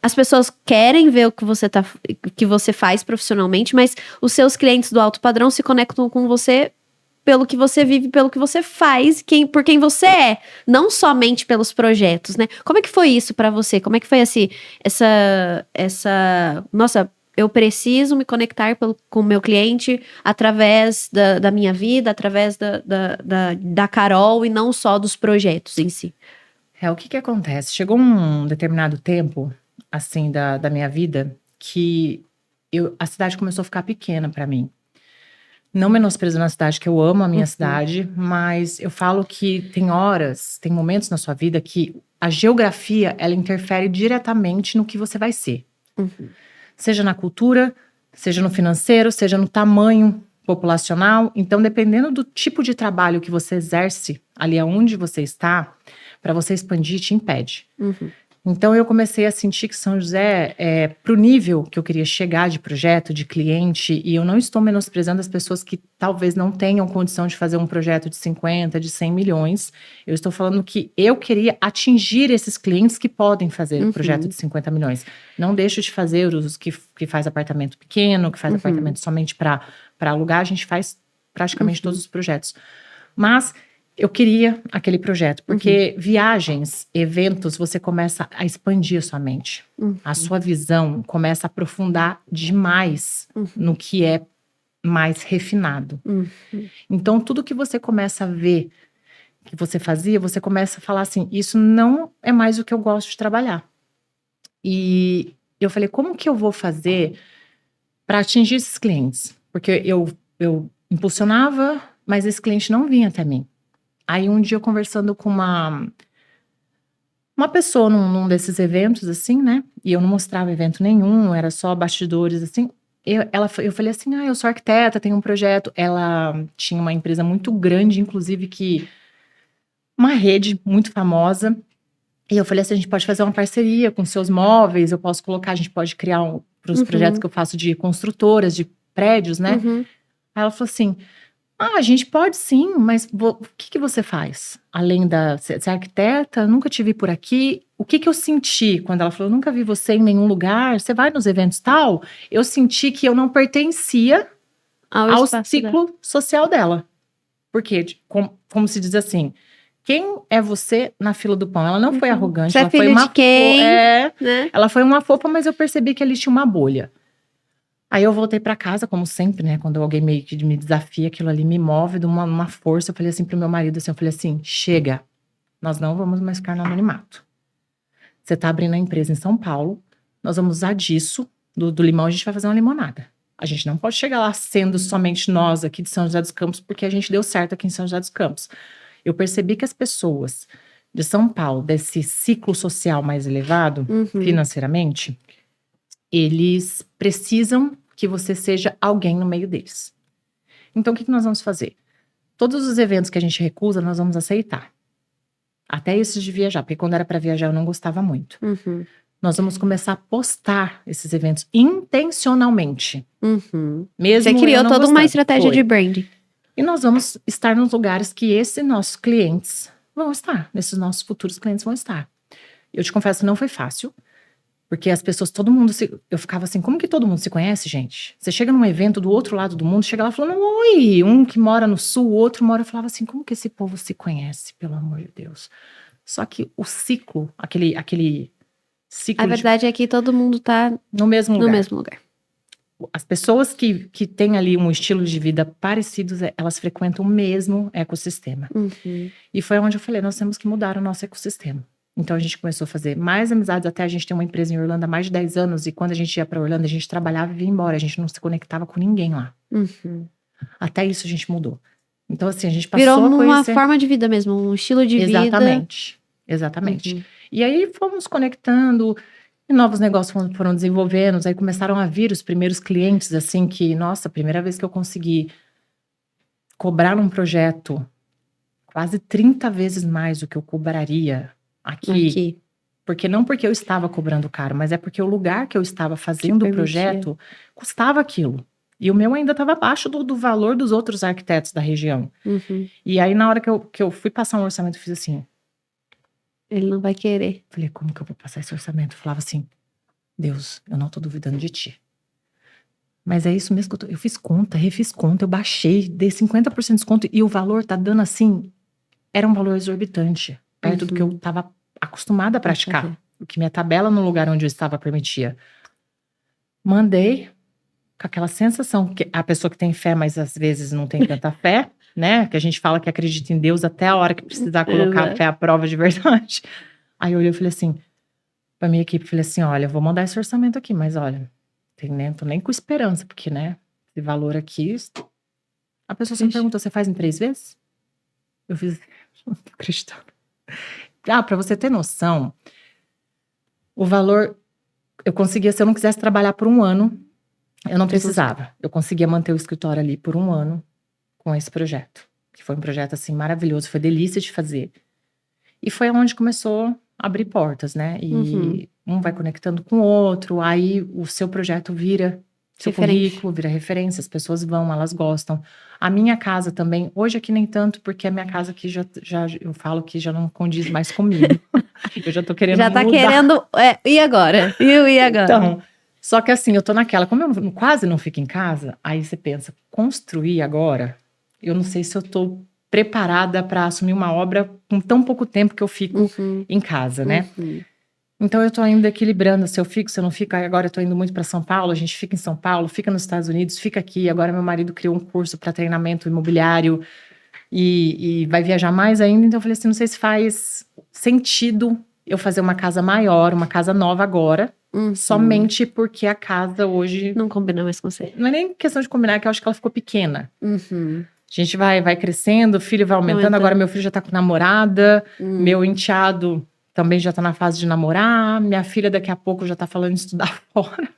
As pessoas querem ver o que você faz profissionalmente, mas os seus clientes do alto padrão se conectam com você pelo que você vive, pelo que você faz, por quem você é, não somente pelos projetos, né? Como é que foi isso pra você? Como é que foi assim, nossa, eu preciso me conectar com o meu cliente através da minha vida, através da Carol e não só dos projetos em si. O que acontece? Chegou um determinado tempo, assim, da minha vida, que a cidade começou a ficar pequena pra mim. Não menosprezando a cidade, que eu amo a minha cidade, mas eu falo que tem momentos na sua vida que a geografia, ela interfere diretamente no que você vai ser. Seja na cultura, seja no financeiro, seja no tamanho populacional. Então, dependendo do tipo de trabalho que você exerce, ali aonde você está, para você expandir, te impede. Então, eu comecei a sentir que São José, pro nível que eu queria chegar de projeto, de cliente, e eu não estou menosprezando as pessoas que talvez não tenham condição de fazer um projeto de 50, de 100 milhões. Eu estou falando que eu queria atingir esses clientes que podem fazer um projeto de 50 milhões. Não deixo de fazer os que faz apartamento pequeno, que faz apartamento somente para alugar, a gente faz praticamente todos os projetos. Mas eu queria aquele projeto, porque viagens, eventos, você começa a expandir a sua mente. A sua visão começa a aprofundar demais no que é mais refinado. Então, tudo que você começa a ver que você fazia, você começa a falar assim, isso não é mais o que eu gosto de trabalhar. E eu falei, como que eu vou fazer para atingir esses clientes? Porque eu impulsionava, mas esse cliente não vinha até mim. Aí um dia eu conversando com uma pessoa num desses eventos, assim, né? E eu não mostrava evento nenhum, era só bastidores, assim. Eu falei assim, eu sou arquiteta, tenho um projeto. Ela tinha uma empresa muito grande, inclusive uma rede muito famosa. E eu falei assim, a gente pode fazer uma parceria com seus móveis, eu posso colocar, a gente pode criar para os projetos que eu faço de construtoras, de prédios, né? Aí ela falou assim, a gente pode sim, mas o que você faz? Além de ser arquiteta, nunca te vi por aqui. O que eu senti quando ela falou, nunca vi você em nenhum lugar, você vai nos eventos tal? Eu senti que eu não pertencia ao espaço ciclo social dela. Porque, como se diz assim, quem é você na fila do pão? Ela não foi arrogante, Você é ela foi filho uma de quem? né? Ela foi uma fofa, mas eu percebi que ali tinha uma bolha. Aí eu voltei pra casa, como sempre, né? Quando alguém meio que me desafia, aquilo ali me move de uma força. Eu falei assim pro meu marido, assim, eu falei assim, chega, nós não vamos mais ficar no anonimato. Você tá abrindo a empresa em São Paulo, nós vamos usar disso, do limão a gente vai fazer uma limonada. A gente não pode chegar lá sendo somente nós aqui de São José dos Campos, porque a gente deu certo aqui em São José dos Campos. Eu percebi que as pessoas de São Paulo, desse ciclo social mais elevado, financeiramente, eles precisam que você seja alguém no meio deles. Então, o que nós vamos fazer? Todos os eventos que a gente recusa, nós vamos aceitar. Até esses de viajar, porque quando era para viajar eu não gostava muito. Nós vamos começar a postar esses eventos intencionalmente. Mesmo Você criou eu não toda uma gostando. estratégia Foi. de branding. E nós vamos estar nos lugares que esses nossos clientes vão estar. Nesses nossos futuros clientes vão estar. Eu te confesso que não foi fácil. Porque as pessoas, todo mundo eu ficava assim, como que todo mundo se conhece, gente? Você chega num evento do outro lado do mundo, chega lá falando, oi, um que mora no sul, o outro mora, eu falava assim, como que esse povo se conhece, pelo amor de Deus? Só que o ciclo, aquele ciclo A verdade é que todo mundo tá no mesmo no lugar. mesmo lugar. As pessoas que têm ali um estilo de vida parecido, elas frequentam o mesmo ecossistema. E foi onde eu falei, nós temos que mudar o nosso ecossistema. Então a gente começou a fazer mais amizades, até a gente tem uma empresa em Orlando há mais de 10 anos, e quando a gente ia para Orlando, a gente trabalhava e ia embora, a gente não se conectava com ninguém lá. Até isso a gente mudou. Então assim, a gente passou Virou a uma conhecer... forma de vida mesmo, um estilo de vida. Exatamente. E aí fomos conectando, e novos negócios foram desenvolvendo, aí começaram a vir os primeiros clientes, assim, que, nossa, a primeira vez que eu consegui cobrar um projeto quase 30 vezes mais do que eu cobraria aqui. Porque não porque eu estava cobrando caro, mas é porque o lugar que eu estava fazendo o projeto custava aquilo. E o meu ainda estava abaixo do valor dos outros arquitetos da região. E aí, na hora que eu fui passar um orçamento, eu fiz assim... Ele não vai querer. Falei, como que eu vou passar esse orçamento? Eu falava assim, Deus, eu não tô duvidando de ti. Mas é isso mesmo que eu fiz conta, refiz conta, eu baixei, dei 50% de desconto e o valor tá dando assim, era um valor exorbitante, perto do que eu tava acostumada a praticar, o que minha tabela no lugar onde eu estava permitia. Mandei com aquela sensação que a pessoa que tem fé, mas às vezes não tem tanta fé, né? Que a gente fala que acredita em Deus até a hora que precisar colocar a fé à prova de verdade. Aí eu olhei e falei assim, pra minha equipe, falei assim, olha, eu vou mandar esse orçamento aqui, mas olha, tô nem com esperança, porque, né, esse valor aqui, a pessoa sempre perguntou, você faz em 3 vezes? Eu fiz, não tô acreditando. Pra você ter noção, o valor, eu conseguia, se eu não quisesse trabalhar por 1 ano, eu não precisava. Eu conseguia manter o escritório ali por 1 ano com esse projeto. Que foi um projeto, assim, maravilhoso. Foi delícia de fazer. E foi onde começou a abrir portas, né? E um vai conectando com o outro. Aí o seu projeto vira seu currículo, vira referência. As pessoas vão, elas gostam. A minha casa também. Hoje aqui nem tanto, porque a minha casa aqui já eu falo que já não condiz mais comigo. Eu já tô querendo mudar. Já tá querendo... e agora? E agora? Então... Só que assim, eu tô naquela, como eu quase não fico em casa, aí você pensa, construir agora, eu não sei se eu tô preparada para assumir uma obra com tão pouco tempo que eu fico em casa, né? Então eu tô ainda equilibrando, se eu fico, se eu não fico, aí agora eu tô indo muito para São Paulo, a gente fica em São Paulo, fica nos Estados Unidos, fica aqui, agora meu marido criou um curso para treinamento imobiliário e vai viajar mais ainda, então eu falei assim, não sei se faz sentido eu fazer uma casa maior, uma casa nova agora, somente porque a casa hoje... Não combina mais com você. Não é nem questão de combinar, que eu acho que ela ficou pequena. A gente vai crescendo, o filho vai aumentando. Agora meu filho já tá com namorada, meu enteado também já tá na fase de namorar, minha filha daqui a pouco já tá falando de estudar fora.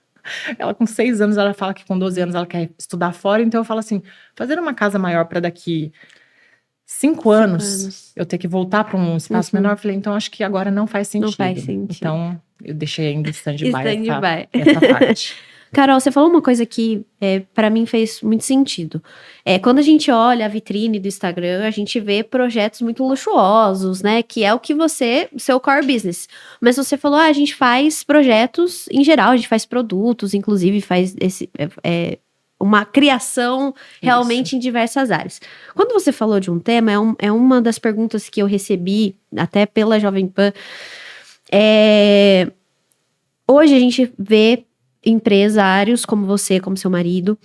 Ela com 6 anos, ela fala que com 12 anos ela quer estudar fora, então eu falo assim, fazer uma casa maior para daqui 5 anos, eu ter que voltar para um espaço menor, eu falei, então acho que agora não faz sentido. Não faz sentido. Então, eu deixei ainda stand-by Essa parte. Carol, você falou uma coisa que para mim fez muito sentido. Quando a gente olha a vitrine do Instagram, a gente vê projetos muito luxuosos, né? Que é o que seu core business. Mas você falou, a gente faz projetos em geral, a gente faz produtos, inclusive faz uma criação realmente em diversas áreas. Quando você falou de um tema, é uma das perguntas que eu recebi até pela Jovem Pan. Hoje a gente vê empresários como você, como seu marido,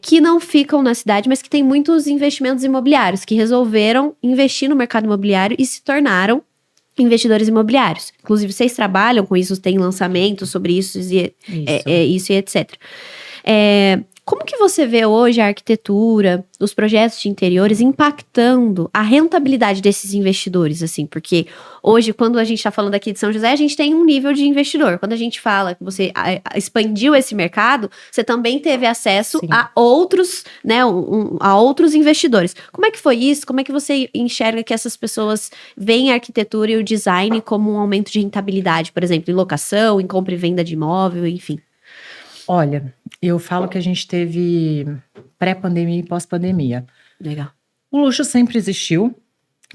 que não ficam na cidade, mas que têm muitos investimentos imobiliários, que resolveram investir no mercado imobiliário e se tornaram investidores imobiliários. Inclusive, vocês trabalham com isso, tem lançamentos sobre isso e etc. Como que você vê hoje a arquitetura, os projetos de interiores impactando a rentabilidade desses investidores, assim? Porque hoje, quando a gente está falando aqui de São José, a gente tem um nível de investidor. Quando a gente fala que você expandiu esse mercado, você também teve acesso a outros, né, a outros investidores. Como é que foi isso? Como é que você enxerga que essas pessoas veem a arquitetura e o design como um aumento de rentabilidade, por exemplo, em locação, em compra e venda de imóvel, enfim? Olha, eu falo que a gente teve pré-pandemia e pós-pandemia. Legal. O luxo sempre existiu.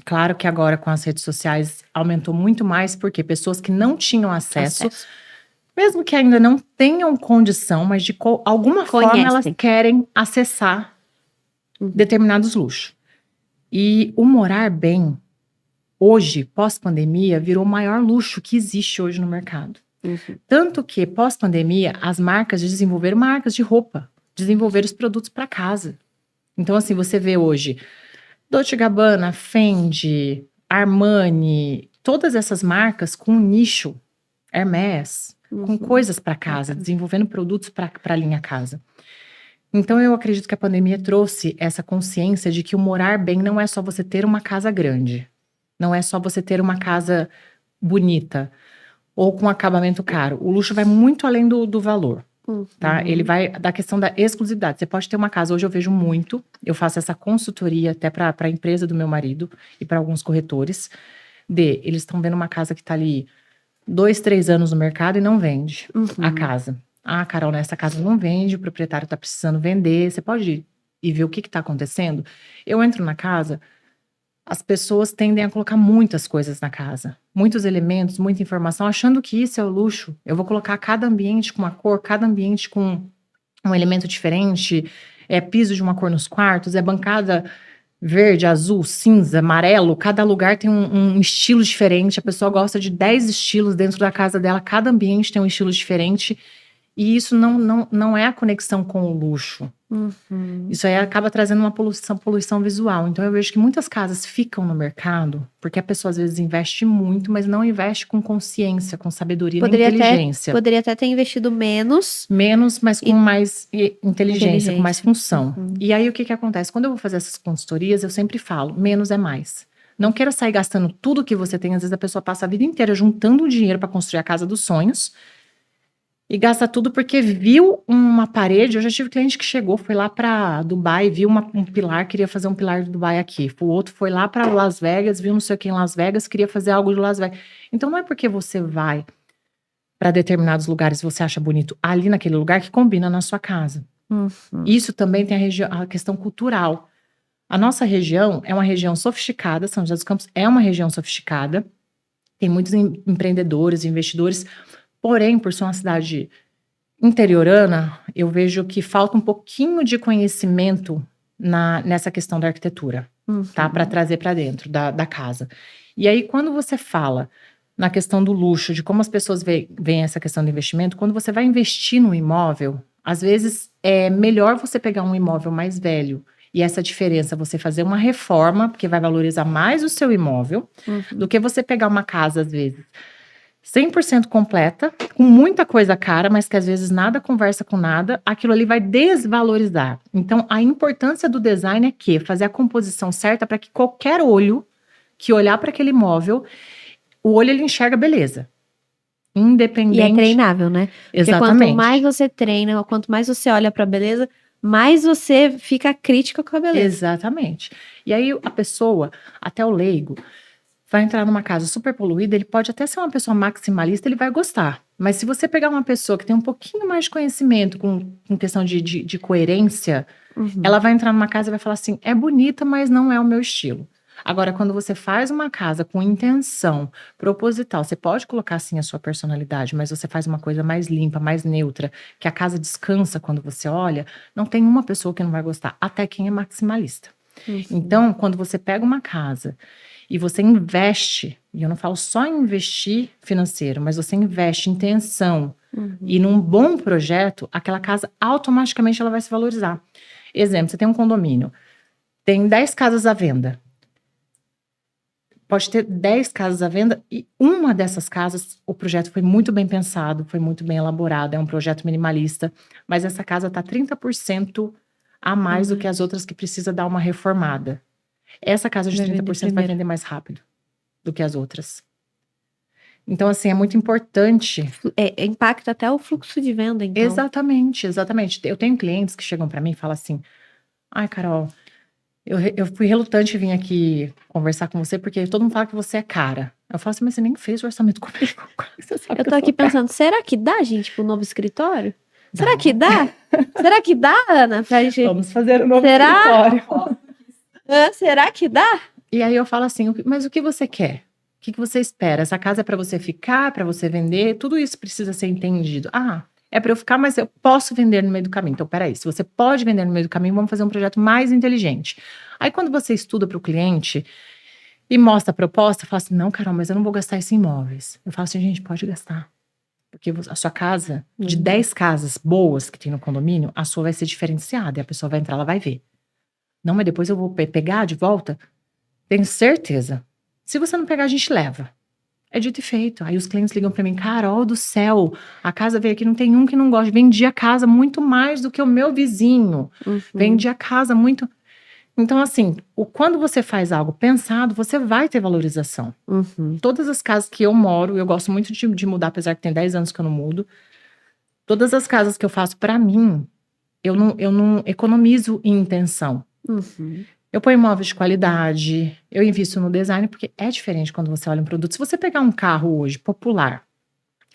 Claro que agora com as redes sociais aumentou muito mais, porque pessoas que não tinham acesso, mesmo que ainda não tenham condição, mas de alguma forma elas querem acessar determinados luxos. E o morar bem, hoje, pós-pandemia, virou o maior luxo que existe hoje no mercado. Tanto que, pós-pandemia, as marcas desenvolveram marcas de roupa, desenvolveram os produtos para casa. Então, assim, você vê hoje Dolce & Gabbana, Fendi, Armani, todas essas marcas com nicho, Hermès, com coisas para casa, desenvolvendo produtos para a linha casa. Então, eu acredito que a pandemia trouxe essa consciência de que o morar bem não é só você ter uma casa grande, não é só você ter uma casa bonita, ou com acabamento caro. O luxo vai muito além do valor, tá? Ele vai da questão da exclusividade. Você pode ter uma casa, hoje eu vejo muito, eu faço essa consultoria até para a empresa do meu marido e para alguns corretores, eles estão vendo uma casa que está ali 2, 3 anos no mercado e não vende a casa. Ah, Carol, nessa casa não vende, o proprietário está precisando vender, você pode ir ver o que está acontecendo? Eu entro na casa, as pessoas tendem a colocar muitas coisas na casa, muitos elementos, muita informação, achando que isso é o luxo. Eu vou colocar cada ambiente com uma cor, cada ambiente com um elemento diferente, piso de uma cor nos quartos, bancada verde, azul, cinza, amarelo, cada lugar tem um estilo diferente, a pessoa gosta de 10 estilos dentro da casa dela, cada ambiente tem um estilo diferente, e isso não é a conexão com o luxo. Isso aí acaba trazendo uma poluição visual. Então eu vejo que muitas casas ficam no mercado porque a pessoa às vezes investe muito, mas não investe com consciência, com sabedoria e inteligência. Poderia até ter investido menos, mas com mais inteligência, com mais função. E aí o que acontece? Quando eu vou fazer essas consultorias, eu sempre falo, menos é mais. Não queira sair gastando tudo que você tem. Às vezes a pessoa passa a vida inteira juntando dinheiro para construir a casa dos sonhos e gasta tudo porque viu uma parede. Eu já tive cliente que chegou, foi lá para Dubai, viu um pilar, queria fazer um pilar de Dubai aqui. O outro foi lá para Las Vegas, viu não sei o que em Las Vegas, queria fazer algo de Las Vegas. Então não é porque você vai para determinados lugares e você acha bonito ali naquele lugar que combina na sua casa. Isso também tem a questão cultural. A nossa região é uma região sofisticada, São José dos Campos é uma região sofisticada, tem muitos empreendedores, investidores. Porém, por ser uma cidade interiorana, eu vejo que falta um pouquinho de conhecimento nessa questão da arquitetura, tá? Para trazer para dentro da casa. E aí, quando você fala na questão do luxo, de como as pessoas veem essa questão do investimento, quando você vai investir no imóvel, às vezes é melhor você pegar um imóvel mais velho e essa diferença, você fazer uma reforma, porque vai valorizar mais o seu imóvel, do que você pegar uma casa, às vezes, 100% completa, com muita coisa cara, mas que às vezes nada conversa com nada, aquilo ali vai desvalorizar. Então, a importância do design é que fazer a composição certa para que qualquer olho que olhar para aquele imóvel, o olho ele enxerga beleza. Independente. E é treinável, né? Exatamente. Porque quanto mais você treina, quanto mais você olha para beleza, mais você fica crítica com a beleza. Exatamente. E aí a pessoa, até o leigo, vai entrar numa casa super poluída, ele pode até ser uma pessoa maximalista, ele vai gostar. Mas se você pegar uma pessoa que tem um pouquinho mais de conhecimento com questão de coerência, ela vai entrar numa casa e vai falar assim, é bonita, mas não é o meu estilo. Agora, quando você faz uma casa com intenção proposital, você pode colocar sim a sua personalidade, mas você faz uma coisa mais limpa, mais neutra, que a casa descansa quando você olha, não tem uma pessoa que não vai gostar, até quem é maximalista. Então, quando você pega uma casa e você investe, e eu não falo só em investir financeiro, mas você investe em intenção e num bom projeto, aquela casa automaticamente ela vai se valorizar. Exemplo, você tem um condomínio, tem 10 casas à venda. Pode ter 10 casas à venda e uma dessas casas, o projeto foi muito bem pensado, foi muito bem elaborado, é um projeto minimalista, mas essa casa está 30% a mais do que as outras que precisa dar uma reformada. Essa casa de Vai vender 30% vai primeiro. vender mais rápido do que as outras. Então, assim, é muito importante. Impacta até o fluxo de venda, então. Exatamente, exatamente. Eu tenho clientes que chegam para mim e falam assim: ai, Carol, eu fui relutante em vir aqui conversar com você porque todo mundo fala que você é cara. Eu falo assim, mas você nem fez o orçamento comigo. Como você sabe Eu que tô aqui sou cara? pensando, será que dá, gente, pro novo escritório? Dá. Será que dá? Será que dá, Ana? Pra gente... Vamos fazer o novo Será? escritório. Será que dá? E aí eu falo assim, mas o que você quer? O que você espera? Essa casa é para você ficar, para você vender? Tudo isso precisa ser entendido. Ah, é para eu ficar, mas eu posso vender no meio do caminho. Então, peraí, se você pode vender no meio do caminho, vamos fazer um projeto mais inteligente. Aí, quando você estuda para o cliente e mostra a proposta, fala assim, não, Carol, mas eu não vou gastar isso em imóveis. Eu falo assim, gente, pode gastar. Porque a sua casa, de 10 casas boas que tem no condomínio, a sua vai ser diferenciada. E a pessoa vai entrar, ela vai ver. Não, mas depois eu vou pegar de volta. Tenho certeza. Se você não pegar, a gente leva. É dito e feito. Aí os clientes ligam pra mim, Carol do céu, a casa veio aqui, não tem um que não gosta. Vendi a casa muito mais do que o meu vizinho. Vendi a casa muito... Então, assim, quando você faz algo pensado, você vai ter valorização. Todas as casas que eu moro, eu gosto muito de mudar, apesar que tem 10 anos que eu não mudo. Todas as casas que eu faço pra mim, eu não economizo em intenção. Eu ponho móveis de qualidade, eu invisto no design, porque é diferente quando você olha um produto. Se você pegar um carro hoje popular,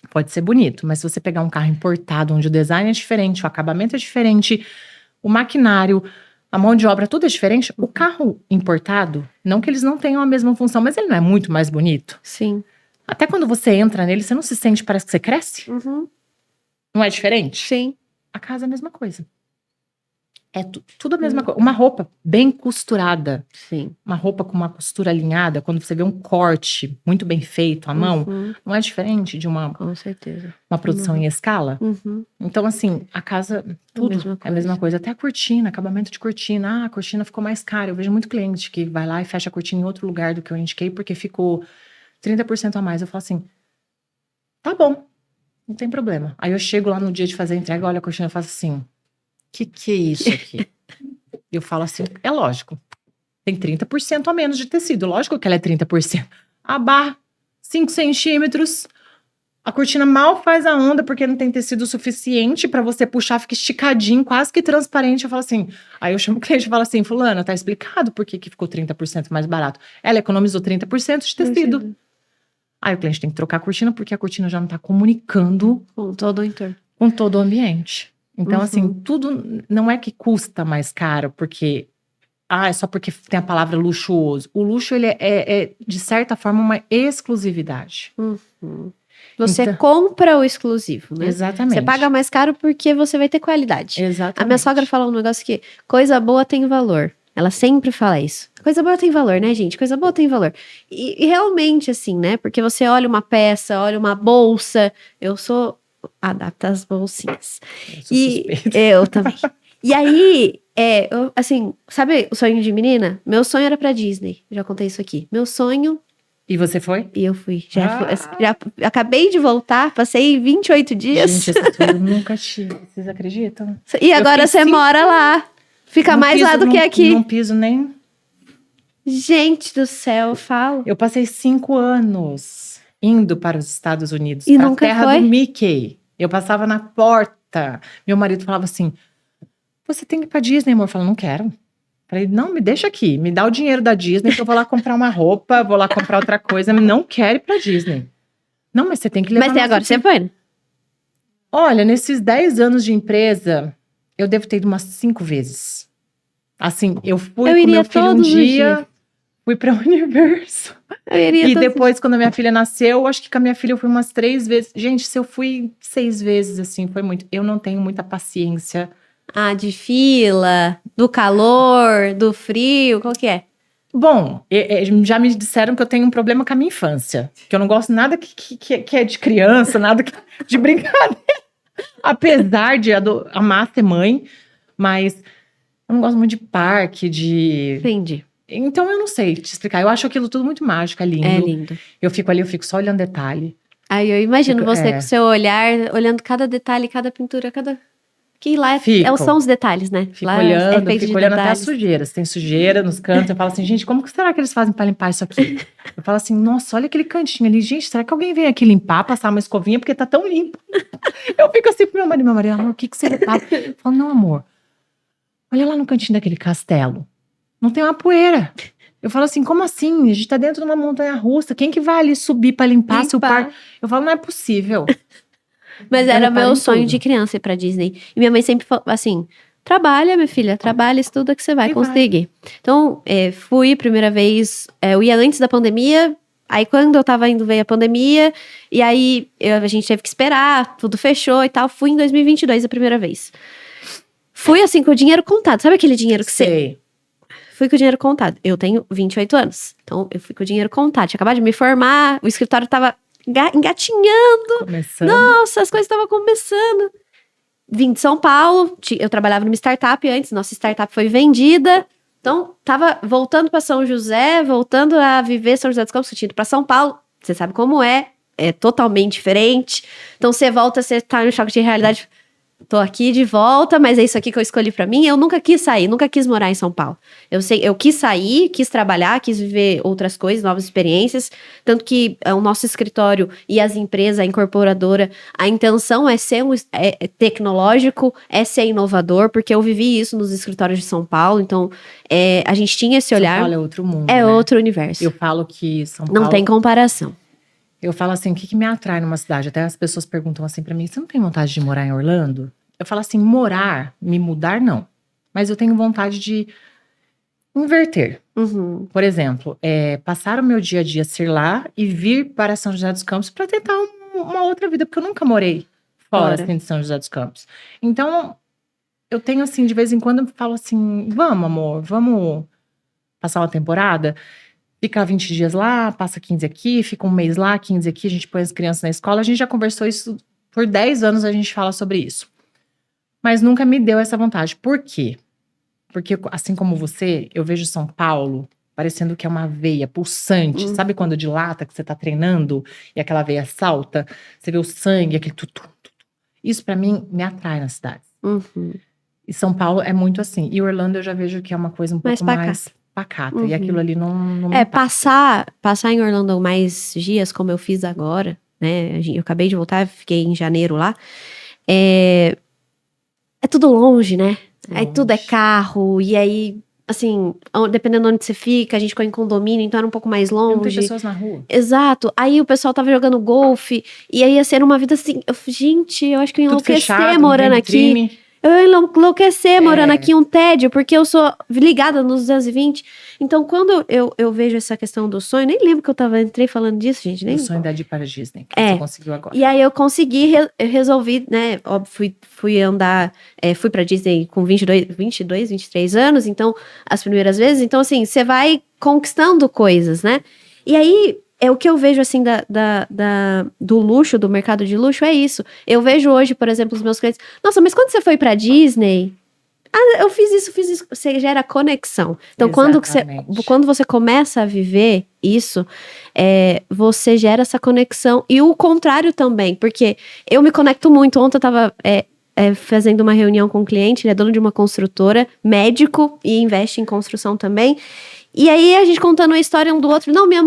pode ser bonito, mas se você pegar um carro importado, onde o design é diferente, o acabamento é diferente, o maquinário, a mão de obra, tudo é diferente. O carro importado, não que eles não tenham a mesma função, mas ele não é muito mais bonito. Sim. Até quando você entra nele, você não se sente, parece que você cresce? Não é diferente? Sim. A casa é a mesma coisa. É tudo a mesma coisa. Uma roupa bem costurada, Sim. uma roupa com uma costura alinhada, quando você vê um corte muito bem feito à mão, não é diferente de uma Com certeza. produção em escala? Então, assim, a casa, tudo é a mesma coisa. Até a cortina, acabamento de cortina. Ah, a cortina ficou mais cara. Eu vejo muito cliente que vai lá e fecha a cortina em outro lugar do que eu indiquei, porque ficou 30% a mais. Eu falo assim, tá bom, não tem problema. Aí eu chego lá no dia de fazer a entrega, olho a cortina e faço assim, que é isso aqui? Eu falo assim, é lógico, tem 30% a menos de tecido, lógico que ela é 30%. A barra, 5 centímetros, a cortina mal faz a onda porque não tem tecido suficiente pra você puxar, fica esticadinho, quase que transparente. Eu falo assim, aí eu chamo o cliente e falo assim, fulana, tá explicado por que ficou 30% mais barato? Ela economizou 30% de tecido. Aí o cliente tem que trocar a cortina porque a cortina já não tá comunicando Com todo o entorno. com todo o ambiente. Então, assim, tudo não é que custa mais caro, porque... é só porque tem a palavra luxuoso. O luxo, ele é de certa forma, uma exclusividade. Você Então- compra o exclusivo, né? Exatamente. Você paga mais caro porque você vai ter qualidade. Exatamente. A minha sogra fala um negócio que coisa boa tem valor. Ela sempre fala isso. Coisa boa tem valor, né, gente? Coisa boa tem valor. E realmente, assim, né? Porque você olha uma peça, olha uma bolsa. Eu sou adapta às bolsinhas. Eu sou suspeita. Eu também. E aí, assim, sabe o sonho de menina? Meu sonho era pra Disney. Já contei isso aqui. Meu sonho, E você foi? e eu fui. Já acabei de voltar, passei 28 dias. Gente, esse sonho eu nunca tive. Vocês acreditam? E agora fiz você 5 mora lá. Fica Não mais piso- lá do que não- aqui. Não piso nem... Gente do céu, eu falo. Eu passei 5 anos indo para os Estados Unidos, E para a nunca terra foi? do Mickey. Eu passava na porta. Meu marido falava assim, você tem que ir para Disney, amor. Eu falava, não quero. Falei, não, me deixa aqui. Me dá o dinheiro da Disney que eu vou lá comprar uma roupa, vou lá comprar outra coisa. Não quero ir para Disney. Não, mas você tem que levar... Mas até nosso agora você foi, né? Olha, nesses 10 anos de empresa, eu devo ter ido umas 5 vezes. Assim, eu fui Eu com iria meu filho um todos os dia, dias. Fui para o Universo. Eu iria E todos- depois, quando a minha filha nasceu, acho que com a minha filha eu fui umas 3 vezes. Gente, se eu fui 6 vezes, assim, foi muito. Eu não tenho muita paciência. Ah, de fila, do calor, do frio, qual que é? Bom, já me disseram que eu tenho um problema com a minha infância. Que eu não gosto nada que é de criança, nada de brincadeira. Apesar de amar ser mãe, mas eu não gosto muito de parque, de... Entendi. Então eu não sei te explicar. Eu acho aquilo tudo muito mágico, é lindo. É lindo. Eu fico ali, eu fico só olhando detalhe. Aí eu imagino Fico- você é. com seu olhar, olhando cada detalhe, cada pintura, cada... Que lá Fico. são os detalhes, né? Fico Lá olhando, feito de fico olhando até as detalhes. sujeiras. Tem sujeira nos cantos. Eu falo assim, gente, como que será que eles fazem pra limpar isso aqui? Eu falo assim, nossa, olha aquele cantinho ali. Gente, será que alguém vem aqui limpar, passar uma escovinha, porque tá tão limpo? Eu fico assim pro meu marido, amor, o que você repara? Eu falo, não, amor, olha lá no cantinho daquele castelo. Não tem uma poeira. Eu falo assim, como assim? A gente tá dentro de uma montanha russa. Quem que vai ali subir pra limpar se o Limpar. parque... Eu falo, não é possível. Mas Eu era reparo meu em sonho tudo. de criança ir pra Disney. E minha mãe sempre falou assim: trabalha, minha filha, trabalha, estuda que você vai E vai. conseguir. Então, fui primeira vez, eu ia antes da pandemia. Aí, quando eu tava indo, veio a pandemia. E aí, a gente teve que esperar, tudo fechou e tal. Fui em 2022 a primeira vez. Fui assim, com o dinheiro contado. Sabe aquele dinheiro que você. Sei. Fui com o dinheiro contado. Eu tenho 28 anos. Então, eu fui com o dinheiro contado. Tinha acabado de me formar, o escritório tava engatinhando. Começando. Nossa, as coisas estavam começando. Vim de São Paulo, eu trabalhava numa startup antes, nossa startup foi vendida. Então, tava voltando para São José, voltando a viver São José dos Campos, tinha ido para São Paulo. Você sabe como é totalmente diferente. Então, você volta, você tá em um choque de realidade. Tô aqui de volta, mas é isso aqui que eu escolhi pra mim. Eu nunca quis sair, nunca quis morar em São Paulo. Eu quis sair, quis trabalhar, quis viver outras coisas, novas experiências. Tanto que o nosso escritório e as empresas, a incorporadora, a intenção é ser tecnológico, é ser inovador, porque eu vivi isso nos escritórios de São Paulo. Então, a gente tinha esse São olhar. Paulo é outro mundo, É né? outro universo. Eu falo que São Não Paulo... tem comparação. Eu falo assim, o que me atrai numa cidade? Até as pessoas perguntam assim pra mim, você não tem vontade de morar em Orlando? Eu falo assim, morar, me mudar, não. Mas eu tenho vontade de inverter. Uhum. Por exemplo, passar o meu dia a dia ser lá e vir para São José dos Campos para tentar uma outra vida, porque eu nunca morei fora assim, de São José dos Campos. Então, eu tenho assim, de vez em quando eu falo assim, vamos amor, vamos passar uma temporada? Fica 20 dias lá, passa 15 aqui, fica um mês lá, 15 aqui, a gente põe as crianças na escola. A gente já conversou isso, por 10 anos a gente fala sobre isso. Mas nunca me deu essa vontade. Por quê? Porque, assim como você, eu vejo São Paulo parecendo que é uma veia pulsante. Sabe quando dilata, que você tá treinando e aquela veia salta? Você vê o sangue, aquele tutu. Isso pra mim me atrai na cidade. Uhum. E São Paulo é muito assim. E Orlando eu já vejo que é uma coisa um Mais pouco pacata. mais pacata. Uhum. E aquilo ali não me impacta. Passar em Orlando mais dias, como eu fiz agora, né? Eu acabei de voltar, fiquei em janeiro lá. É tudo longe, né? Aí tudo é Longe. carro, e aí, assim, dependendo de onde você fica, a gente ficou em condomínio, então era um pouco mais Não tem longe. pessoas na rua. Exato. Aí o pessoal tava jogando golfe, e aí ia ser uma vida assim. Gente, eu acho que eu ia Tudo enlouquecer fechado, não morando tem aqui. vitrine. Eu ia enlouquecer morando É. aqui, um tédio, porque eu sou ligada nos 220. Então, quando eu vejo essa questão do sonho, nem lembro que entrei falando disso, gente. Nem... O sonho da de ir para a Disney, que É. você conseguiu agora. E aí eu consegui, resolvi, né? Óbvio, fui andar, fui pra Disney com 22, 23 anos, então, as primeiras vezes. Então, assim, você vai conquistando coisas, né? E aí, o que eu vejo, assim, do luxo, do mercado de luxo, é isso. Eu vejo hoje, por exemplo, os meus clientes, nossa, mas quando você foi pra Disney... Ah, eu fiz isso. Você gera conexão. Então, Exatamente. quando você começa a viver isso, você gera essa conexão. E o contrário também, porque eu me conecto muito. Ontem eu tava fazendo uma reunião com um cliente, ele é dono de uma construtora, médico e investe em construção também. E aí, a gente contando a história um do outro. Não, meu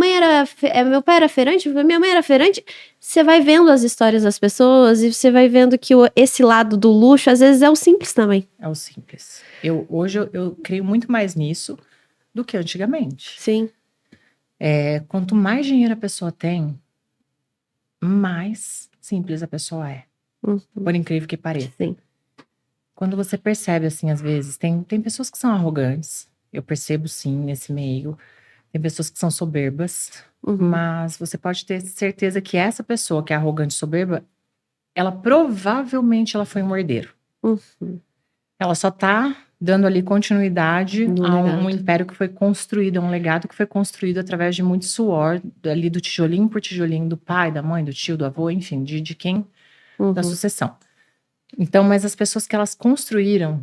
pai era feirante, minha mãe era feirante. Você vai vendo as histórias das pessoas e você vai vendo que esse lado do luxo, às vezes, é o simples também. É o simples. Hoje eu creio muito mais nisso do que antigamente. Sim. Quanto mais dinheiro a pessoa tem, mais simples a pessoa é. Uhum. Por incrível que pareça. Sim. Quando você percebe, assim, às vezes, tem pessoas que são arrogantes. Eu percebo, sim, nesse meio. Tem pessoas que são soberbas, Uhum. mas você pode ter certeza que essa pessoa que é arrogante e soberba, ela provavelmente ela foi um herdeiro. Uhum. Ela só tá dando ali continuidade No a legado. um império que foi construído, a um legado que foi construído através de muito suor, ali do tijolinho por tijolinho, do pai, da mãe, do tio, do avô, enfim, de quem, da Uhum. sucessão. Então, mas as pessoas que elas construíram,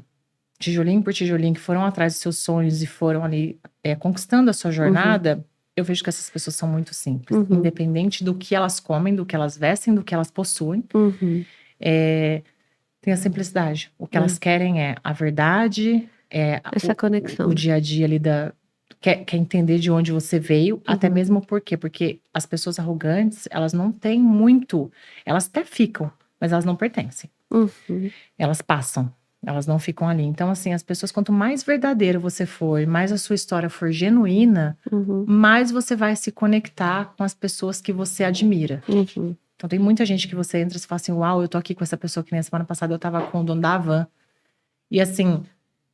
tijolinho por tijolinho, que foram atrás dos seus sonhos e foram ali conquistando a sua jornada, eu vejo que essas pessoas são muito simples. Uhum. Independente do que elas comem, do que elas vestem, do que elas possuem, Uhum. tem a simplicidade. O que elas querem é a verdade, Essa conexão. o dia a dia ali quer entender de onde você veio, até mesmo por quê? Porque as pessoas arrogantes, elas não têm muito, elas até ficam, mas elas não pertencem. Uhum. Elas passam, elas não ficam ali. Então, assim, as pessoas, quanto mais verdadeiro você for, mais a sua história for genuína, Uhum. mais você vai se conectar com as pessoas que você admira. Uhum. Então, tem muita gente que você entra e fala assim, uau, eu tô aqui com essa pessoa que nem a semana passada eu tava com o dono da Havan. E assim,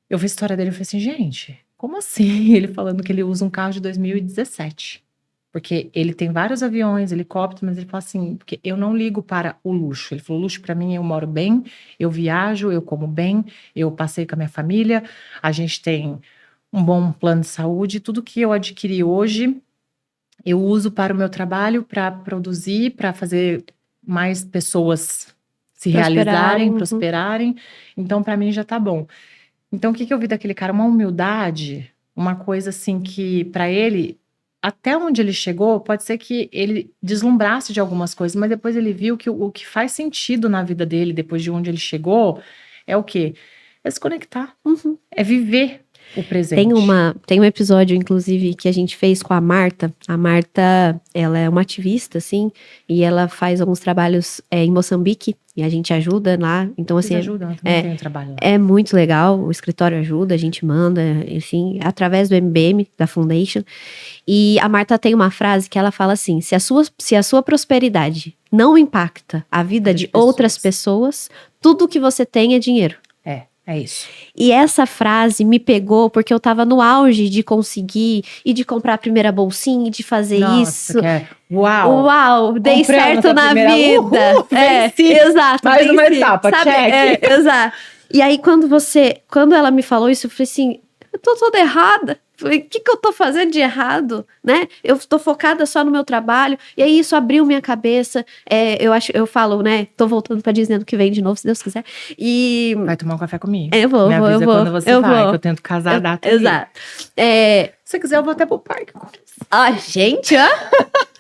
eu vi a história dele e falei assim, gente, como assim? Ele falando que ele usa um carro de 2017. Porque ele tem vários aviões, helicópteros, mas ele fala assim, porque eu não ligo para o luxo. Ele falou, luxo para mim, eu moro bem, eu viajo, eu como bem, eu passei com a minha família, a gente tem um bom plano de saúde, tudo que eu adquiri hoje, eu uso para o meu trabalho, para produzir, para fazer mais pessoas se realizarem, Uhum. prosperarem. Então, para mim, já tá bom. Então, o que eu vi daquele cara? Uma humildade, uma coisa assim que, para ele, até onde ele chegou, pode ser que ele deslumbrasse de algumas coisas, mas depois ele viu que o que faz sentido na vida dele, depois de onde ele chegou, é o quê? É se conectar, Uhum. é viver o presente. Tem um episódio, inclusive, que a gente fez com a Marta. A Marta, ela é uma ativista, assim, e ela faz alguns trabalhos em Moçambique, e a gente ajuda lá. Então, Vocês assim, ajudam, eu também tenho trabalho lá. é muito legal. O escritório ajuda, a gente manda, enfim, através do MBM, da Foundation. E a Marta tem uma frase que ela fala assim: se a sua prosperidade não impacta a vida de outras pessoas, tudo que você tem é dinheiro. É isso. E essa frase me pegou porque eu tava no auge de conseguir e de comprar a primeira bolsinha e de fazer isso. Uau! Uau, dei Compramos certo a na primeira. vida. Venci. Exato. Mais uma venci. etapa, check. Exato. E aí, quando ela me falou isso, eu falei assim: eu tô toda errada. Falei, o que eu tô fazendo de errado, né? Eu tô focada só no meu trabalho. E aí isso abriu minha cabeça. Eu falo, né? Tô voltando pra Disney ano que vem de novo, se Deus quiser. E vai tomar um café comigo. Eu vou, Me avisa quando você vai, que eu tento casar a data. Exato. Se você quiser, eu vou até pro parque. Gente,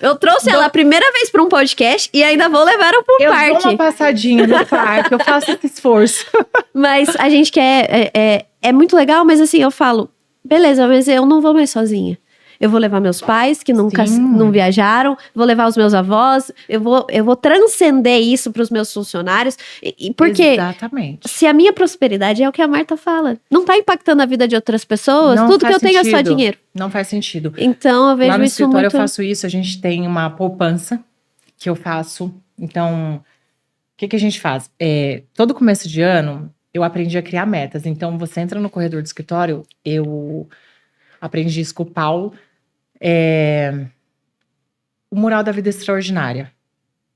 eu trouxe ela a primeira vez pra um podcast e ainda vou levar ela pro parque. Eu dou uma passadinha no parque, eu faço esse esforço. Mas a gente quer... É muito legal, mas assim, eu falo... Beleza, mas eu não vou mais sozinha. Eu vou levar meus pais, que nunca não viajaram. Vou levar os meus avós. Eu vou transcender isso para os meus funcionários. Porque exatamente. Se a minha prosperidade é o que a Marta fala, não tá impactando a vida de outras pessoas, não tudo que eu tenho é só dinheiro. Não faz sentido. Então, eu vejo lá no isso escritório muito... eu faço isso. A gente tem uma poupança que eu faço. Então, o que a gente faz? Todo começo de ano... eu aprendi a criar metas. Então, você entra no corredor do escritório, eu aprendi isso com o Paulo. O mural da vida extraordinária.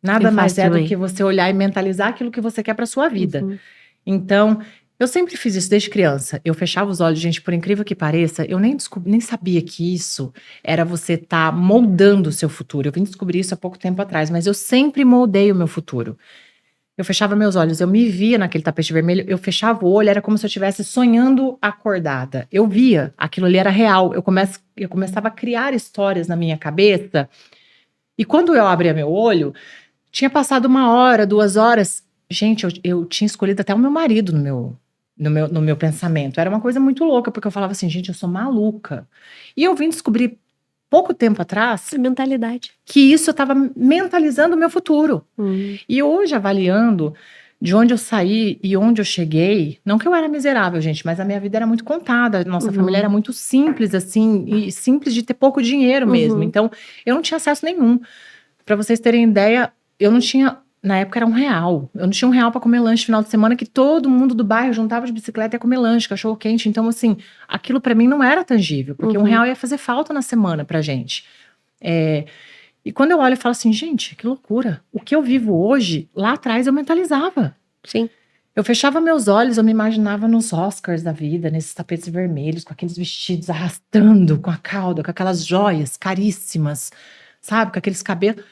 Nada mais é do que você olhar e mentalizar aquilo que você quer para sua vida. Uhum. Então, eu sempre fiz isso desde criança. Eu fechava os olhos, gente, por incrível que pareça, eu nem sabia que isso era você estar moldando o seu futuro. Eu vim descobrir isso há pouco tempo atrás, mas eu sempre moldei o meu futuro. Eu fechava meus olhos, eu me via naquele tapete vermelho, eu fechava o olho, era como se eu estivesse sonhando acordada. Eu via, aquilo ali era real. Eu começava a criar histórias na minha cabeça. E quando eu abria meu olho, tinha passado 1 hora, 2 horas. Gente, eu tinha escolhido até o meu marido no meu pensamento. Era uma coisa muito louca, porque eu falava assim, gente, eu sou maluca. E eu vim descobrir pouco tempo atrás, mentalidade, que isso eu estava mentalizando o meu futuro. E hoje, avaliando de onde eu saí e onde eu cheguei, não que eu era miserável, gente, mas a minha vida era muito contada, nossa família era muito simples, assim, e simples de ter pouco dinheiro mesmo. Então, eu não tinha acesso nenhum. Para vocês terem ideia, eu não tinha na época era R$1. Eu não tinha R$1 pra comer lanche no final de semana, que todo mundo do bairro juntava de bicicleta e ia comer lanche, cachorro quente. Então, assim, aquilo pra mim não era tangível, porque R$1 ia fazer falta na semana pra gente. E quando eu olho, eu falo assim, gente, que loucura. O que eu vivo hoje, lá atrás eu mentalizava. Sim. Eu fechava meus olhos, eu me imaginava nos Oscars da vida, nesses tapetes vermelhos, com aqueles vestidos arrastando, com a cauda, com aquelas joias caríssimas, sabe? Com aqueles cabelos.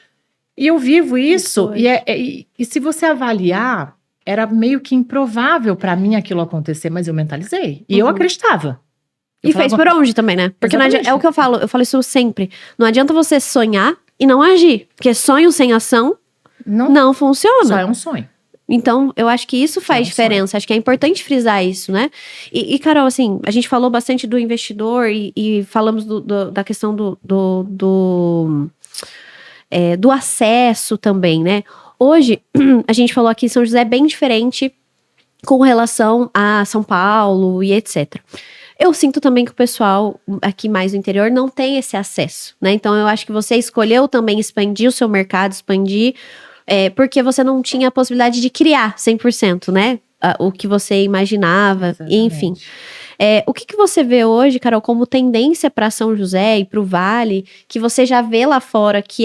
E eu vivo isso, e se você avaliar, era meio que improvável pra mim aquilo acontecer, mas eu mentalizei. E eu acreditava. Eu E fez por onde também, né? Porque não adianta, é o que eu falo isso sempre. Não adianta você sonhar e não agir. Porque sonho sem ação não funciona. Só é um sonho. Então, eu acho que isso faz diferença. Acho que é importante frisar isso, né? E, Carol, assim, a gente falou bastante do investidor e falamos da questão do acesso também, né? Hoje, a gente falou aqui, São José é bem diferente com relação a São Paulo e etc. Eu sinto também que o pessoal aqui mais do interior não tem esse acesso, né? Então, eu acho que você escolheu também expandir o seu mercado, porque você não tinha a possibilidade de criar 100%, né? O que você imaginava, enfim. O que você vê hoje, Carol, como tendência para São José e para o Vale, que você já vê lá fora, que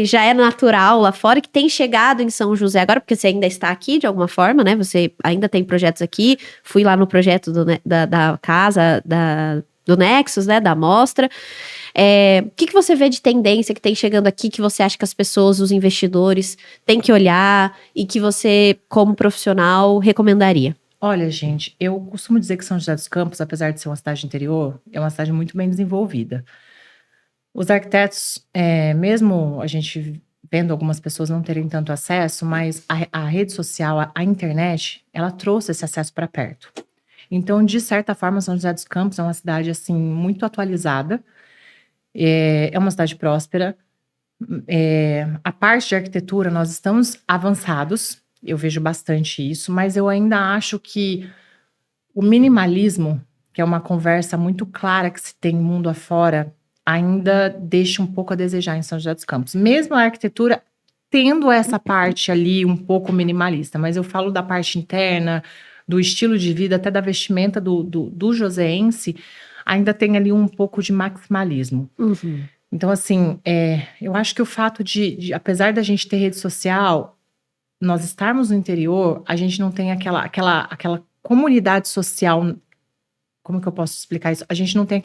já é natural lá fora, que tem chegado em São José agora, porque você ainda está aqui de alguma forma, né? Você ainda tem projetos aqui. Fui lá no projeto da casa, do Nexus, né? Da mostra. O que você vê de tendência que tem chegando aqui, que você acha que as pessoas, os investidores, têm que olhar e que você, como profissional, recomendaria? Olha, gente, eu costumo dizer que São José dos Campos, apesar de ser uma cidade interior, é uma cidade muito bem desenvolvida. Os arquitetos, mesmo a gente vendo algumas pessoas não terem tanto acesso, mas a rede social, a internet, ela trouxe esse acesso para perto. Então, de certa forma, São José dos Campos é uma cidade, assim, muito atualizada. É uma cidade próspera. A parte de arquitetura, nós estamos avançados. Eu vejo bastante isso, mas eu ainda acho que o minimalismo, que é uma conversa muito clara que se tem mundo afora, ainda deixa um pouco a desejar em São José dos Campos. Mesmo a arquitetura tendo essa parte ali um pouco minimalista, mas eu falo da parte interna, do estilo de vida, até da vestimenta do joseense, ainda tem ali um pouco de maximalismo. Então, assim, eu acho que o fato de apesar da gente ter rede social, nós estarmos no interior, a gente não tem aquela comunidade social. Como que eu posso explicar isso? A gente não tem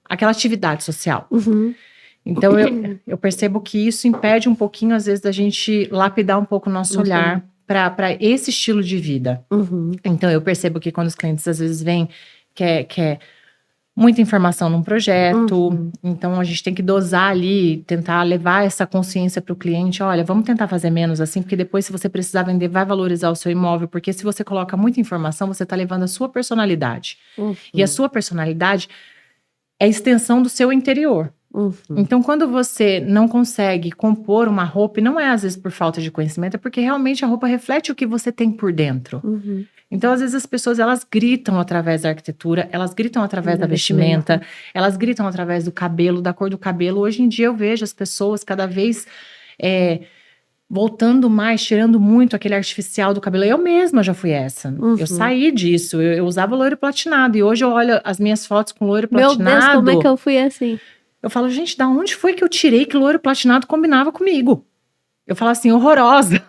aquela atividade social. Então, eu percebo que isso impede um pouquinho, às vezes, da gente lapidar um pouco o nosso olhar para esse estilo de vida. Então, eu percebo que quando os clientes, às vezes, vêm, quer muita informação num projeto, então a gente tem que dosar ali, tentar levar essa consciência para o cliente, olha, vamos tentar fazer menos assim, porque depois se você precisar vender, vai valorizar o seu imóvel, porque se você coloca muita informação, você está levando a sua personalidade, e a sua personalidade é a extensão do seu interior. Então, quando você não consegue compor uma roupa, e não é às vezes por falta de conhecimento, é porque realmente a roupa reflete o que você tem por dentro. Então, às vezes as pessoas, elas gritam através da arquitetura, elas gritam através da vestimenta, elas gritam através do cabelo, da cor do cabelo. Hoje em dia eu vejo as pessoas cada vez voltando mais, tirando muito aquele artificial do cabelo. Eu mesma já fui essa. Eu saí disso, eu usava loiro platinado. E hoje eu olho as minhas fotos com loiro platinado. Meu Deus, como é que eu fui assim? Eu falo, gente, da onde foi que eu tirei que loiro platinado combinava comigo? Eu falo assim, horrorosa,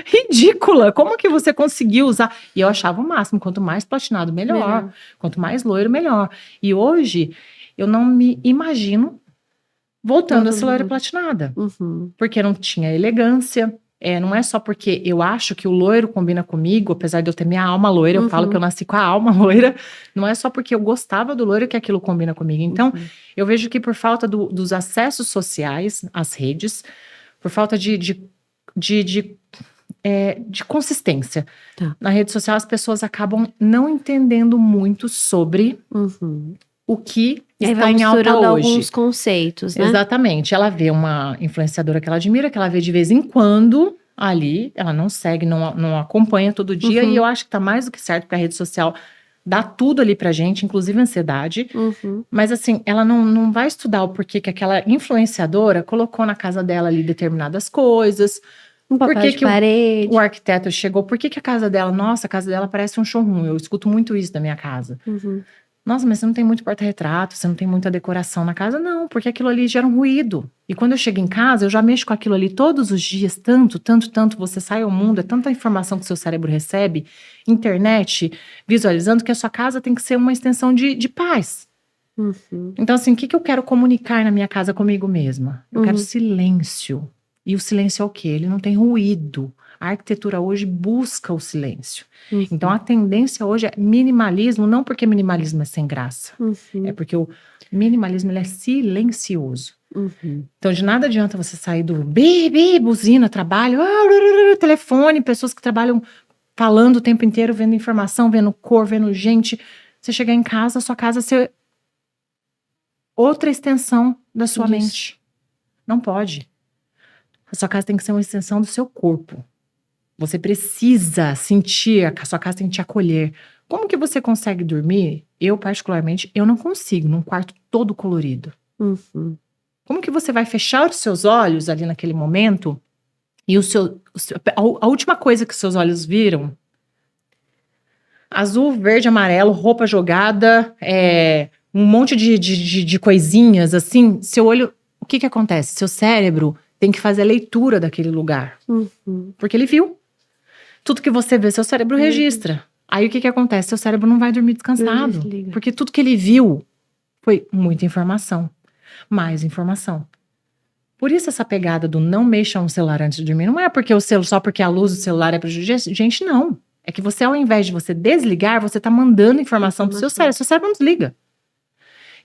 ridícula, como que você conseguiu usar? E eu achava o máximo, quanto mais platinado, melhor. Quanto mais loiro, melhor. E hoje, eu não me imagino voltando a ser loiro platinada. Porque não tinha elegância. Não é só porque eu acho que o loiro combina comigo, apesar de eu ter minha alma loira, eu falo que eu nasci com a alma loira, não é só porque eu gostava do loiro que aquilo combina comigo. Então, eu vejo que por falta dos acessos sociais às redes, por falta de consistência. Na rede social, as pessoas acabam não entendendo muito sobre o que está em alta hoje. Alguns conceitos, né? Exatamente. Ela vê uma influenciadora que ela admira, que ela vê de vez em quando ali, ela não segue, não acompanha todo dia, e eu acho que tá mais do que certo, porque a rede social dá tudo ali pra gente, inclusive ansiedade. Mas assim, ela não vai estudar o porquê que aquela influenciadora colocou na casa dela ali determinadas coisas, Um papel Por que de que parede. o arquiteto chegou? Por que que a casa dela... Nossa, a casa dela parece um showroom. Eu escuto muito isso da minha casa. Uhum. Nossa, mas você não tem muito porta-retrato, você não tem muita decoração na casa? Não, porque aquilo ali gera um ruído. E quando eu chego em casa, eu já mexo com aquilo ali todos os dias, tanto, você sai ao mundo, é tanta informação que o seu cérebro recebe, internet, visualizando, que a sua casa tem que ser uma extensão de paz. Uhum. Então, assim, o que eu quero comunicar na minha casa comigo mesma? Eu quero silêncio. E o silêncio é o quê? Ele não tem ruído. A arquitetura hoje busca o silêncio. Uhum. Então, a tendência hoje é minimalismo, não porque minimalismo é sem graça. Uhum. É porque o minimalismo ele é silencioso. Uhum. Então, de nada adianta você sair do buzina, trabalho, telefone, pessoas que trabalham falando o tempo inteiro, vendo informação, vendo cor, vendo gente. Você chegar em casa, a sua casa ser outra extensão da sua Isso. mente. Não pode. A sua casa tem que ser uma extensão do seu corpo. Você precisa sentir, a sua casa tem que te acolher. Como que você consegue dormir? Eu, particularmente, eu não consigo, num quarto todo colorido. Uhum. Como que você vai fechar os seus olhos ali naquele momento e a última coisa que os seus olhos viram, azul, verde, amarelo, roupa jogada, um monte de coisinhas, assim, seu olho, o que acontece? Seu cérebro tem que fazer a leitura daquele lugar, Uhum. porque ele viu. Tudo que você vê, seu cérebro registra. Aí o que acontece? Seu cérebro não vai dormir descansado, Desliga. porque tudo que ele viu foi muita informação, mais informação. Por isso essa pegada do não mexa no celular antes de dormir, não é porque só porque a luz do celular é prejudicial. Gente, não. É que você, ao invés de você desligar, você tá mandando informação pro seu cérebro. Seu cérebro não desliga.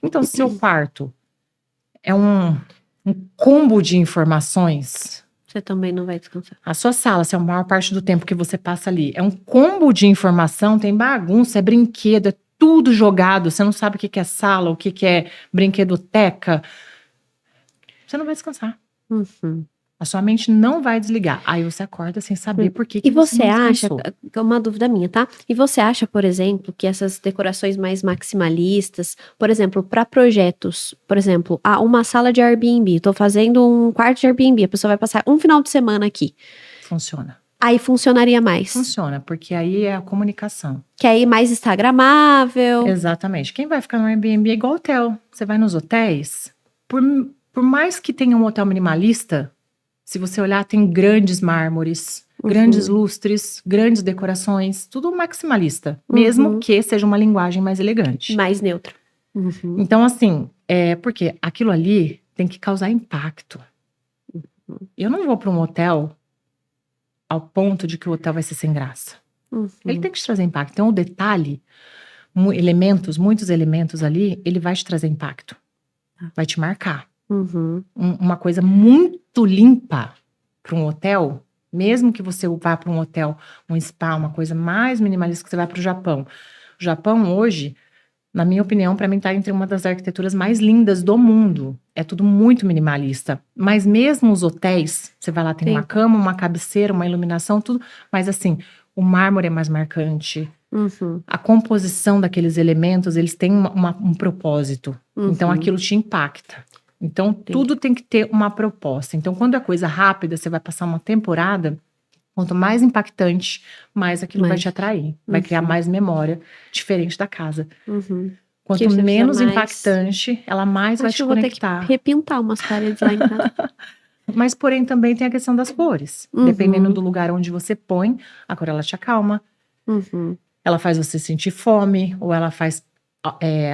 Então, se seu quarto é um combo de informações, Você também não vai descansar. a sua sala, se é a maior parte do tempo que você passa ali, é um combo de informação, tem bagunça, é brinquedo, é tudo jogado, você não sabe o que é sala, o que é brinquedoteca, você não vai descansar. Uhum. A sua mente não vai desligar. Aí você acorda sem saber por que E você não acha, descansou. que é uma dúvida minha, tá? E você acha, por exemplo, que essas decorações mais maximalistas, por exemplo, para projetos, por exemplo, uma sala de Airbnb, tô fazendo um quarto de Airbnb, a pessoa vai passar um final de semana aqui. Funciona. Aí funcionaria mais. Funciona, porque aí é a comunicação. Que aí mais instagramável. Exatamente. Quem vai ficar no Airbnb é igual hotel. Você vai nos hotéis, por mais que tenha um hotel minimalista, se você olhar, tem grandes mármores, grandes lustres, grandes decorações, tudo maximalista. Mesmo que seja uma linguagem mais elegante. Mais neutro. Uhum. Então, assim, porque aquilo ali tem que causar impacto. Eu não vou para um hotel ao ponto de que o hotel vai ser sem graça. Uhum. Ele tem que te trazer impacto. Então, o detalhe, muitos elementos ali, ele vai te trazer impacto. Vai te marcar. Uhum. Uma coisa muito limpa para um hotel, mesmo que você vá para um hotel, um spa, uma coisa mais minimalista, que você vai para o Japão. O Japão hoje, na minha opinião, para mim está entre uma das arquiteturas mais lindas do mundo. É tudo muito minimalista. Mas mesmo os hotéis, você vai lá, tem uma cama, uma cabeceira, uma iluminação, tudo. Mas assim, o mármore é mais marcante. Uhum. A composição daqueles elementos, eles têm um propósito. Então aquilo te impacta. Então, tudo tem que ter uma proposta. Então, quando é coisa rápida, você vai passar uma temporada, quanto mais impactante, mais aquilo vai te atrair. Vai criar mais memória, diferente da casa. Uhum. Quanto menos impactante, ela mais vai te eu vou conectar. ter que repintar umas paredes lá em casa. Mas, porém, também tem a questão das cores. Dependendo do lugar onde você põe, a cor ela te acalma. Uhum. Ela faz você sentir fome, ou ela faz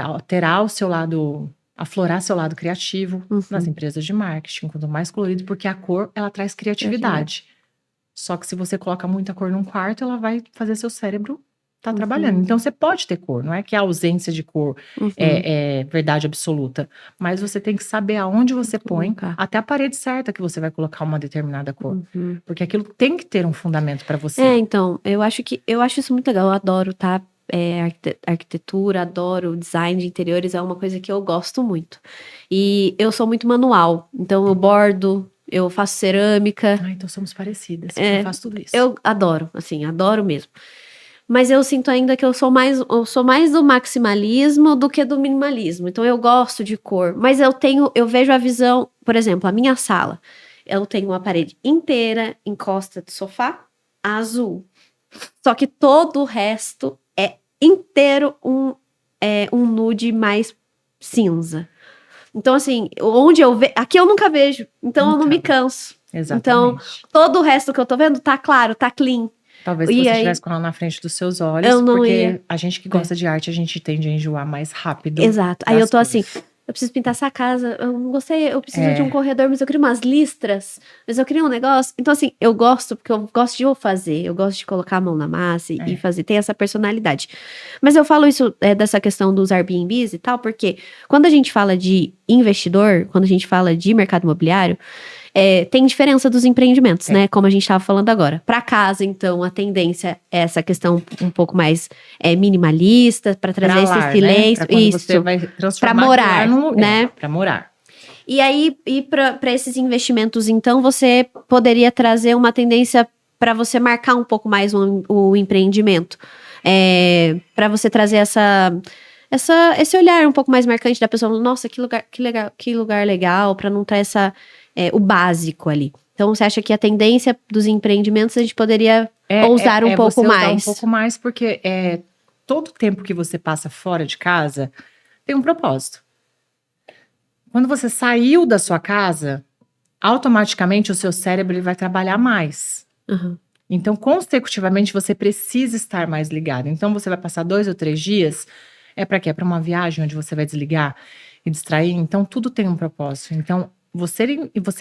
alterar o seu lado... aflorar seu lado criativo nas empresas de marketing, quanto mais colorido, porque a cor, ela traz criatividade. Só que se você coloca muita cor num quarto, ela vai fazer seu cérebro tá trabalhando. Então, você pode ter cor, não é que a ausência de cor é verdade absoluta, mas você tem que saber aonde você põe, até a parede certa que você vai colocar uma determinada cor. Porque aquilo tem que ter um fundamento para você. Então, eu acho isso muito legal, eu adoro, tá? Arquitetura, adoro design de interiores, é uma coisa que eu gosto muito. E eu sou muito manual, então eu bordo, eu faço cerâmica. Então somos parecidas, eu faço tudo isso. Eu adoro, assim, adoro mesmo. Mas eu sinto ainda que eu sou mais do maximalismo do que do minimalismo. Então eu gosto de cor, mas eu vejo a visão, por exemplo, a minha sala. eu tenho uma parede inteira, encosta de sofá, azul. Só que todo o resto é inteiro um nude mais cinza. Então, assim, onde eu vejo... Aqui eu nunca vejo, então eu não me canso. Exatamente. Então, todo o resto que eu tô vendo tá claro, tá clean. Talvez se E você aí- estivesse com ela na frente dos seus olhos, Eu não porque ia. a gente que gosta de arte, a gente tende a enjoar mais rápido. Exato. Aí das eu tô assim, coisas. eu preciso pintar essa casa, eu não gostei, eu preciso de É. um corredor, mas eu queria umas listras, mas eu queria um negócio. Então, assim, eu gosto, porque eu gosto de fazer, eu gosto de colocar a mão na massa e fazer, tem essa personalidade. Mas eu falo isso dessa questão dos Airbnbs e tal, porque quando a gente fala de investidor, quando a gente fala de mercado imobiliário, tem diferença dos empreendimentos, né? Como a gente estava falando agora. Para casa, então, a tendência é essa questão um pouco mais minimalista, para trazer esse lar, né? silêncio. Pra quando isso. você vai transformar Pra morar, aquilo lá num lugar, né? Pra morar. E aí, para esses investimentos, então, você poderia trazer uma tendência para você marcar um pouco mais o empreendimento. Para você trazer esse olhar um pouco mais marcante da pessoa. Nossa, que lugar legal, para não ter o básico ali. Então, você acha que a tendência dos empreendimentos a gente poderia ousar um pouco você ousar mais? um pouco mais, porque todo tempo que você passa fora de casa tem um propósito. Quando você saiu da sua casa, automaticamente o seu cérebro ele vai trabalhar mais. Uhum. Então, consecutivamente, você precisa estar mais ligado. Então, você vai passar 2 ou 3 dias. Para quê? É para uma viagem onde você vai desligar e distrair. Então, tudo tem um propósito. Então, você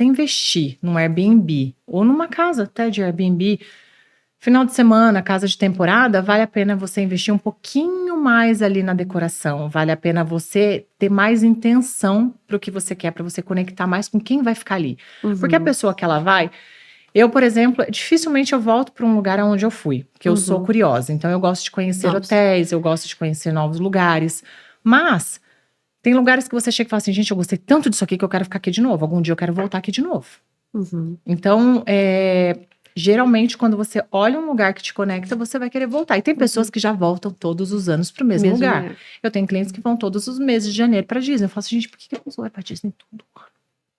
investir num Airbnb ou numa casa até de Airbnb, final de semana, casa de temporada, vale a pena você investir um pouquinho mais ali na decoração. Vale a pena você ter mais intenção para o que você quer, para você conectar mais com quem vai ficar ali. Uhum. Porque a pessoa que ela vai... Eu, por exemplo, dificilmente eu volto para um lugar onde eu fui, porque eu sou curiosa. Então, eu gosto de conhecer hotéis, eu gosto de conhecer novos lugares. Mas, tem lugares que você chega e fala assim, gente, eu gostei tanto disso aqui que eu quero ficar aqui de novo. Algum dia eu quero voltar aqui de novo. Uhum. Então, geralmente, quando você olha um lugar que te conecta, você vai querer voltar. E tem pessoas que já voltam todos os anos para o mesmo lugar. Eu tenho clientes que vão todos os meses de janeiro para Disney. Eu falo assim, gente, por que a pessoa vai para Disney todo ano?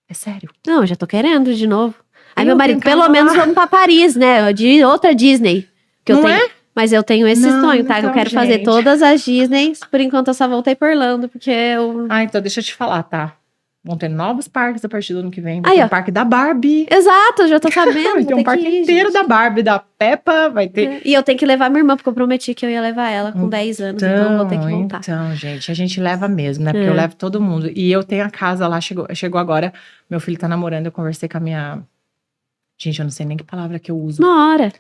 É sério. Não, eu já tô querendo de novo. Aí Eu meu marido, tenho pelo casa menos lá. vamos pra Paris, né? De outra Disney. Que eu Não tenho. Mas eu tenho esse Não, sonho, tá? então, eu quero fazer gente. todas as Disneys. Por enquanto eu só voltei por Orlando, porque eu. Então deixa eu te falar, tá? Vão ter novos parques a partir do ano que vem. Aí, Vai ter ó. um parque da Barbie. Exato, eu já tô sabendo. Vai vou ter um ter parque que ir, inteiro gente. da Barbie, da Peppa, vai ter... E eu tenho que levar minha irmã, porque eu prometi que eu ia levar ela com 10 anos, então eu vou ter que voltar. Então, gente, a gente leva mesmo, né? Porque eu levo todo mundo. E eu tenho a casa lá, chegou agora, meu filho tá namorando, eu conversei com a minha... Gente, eu não sei nem que palavra que eu uso. Uma hora.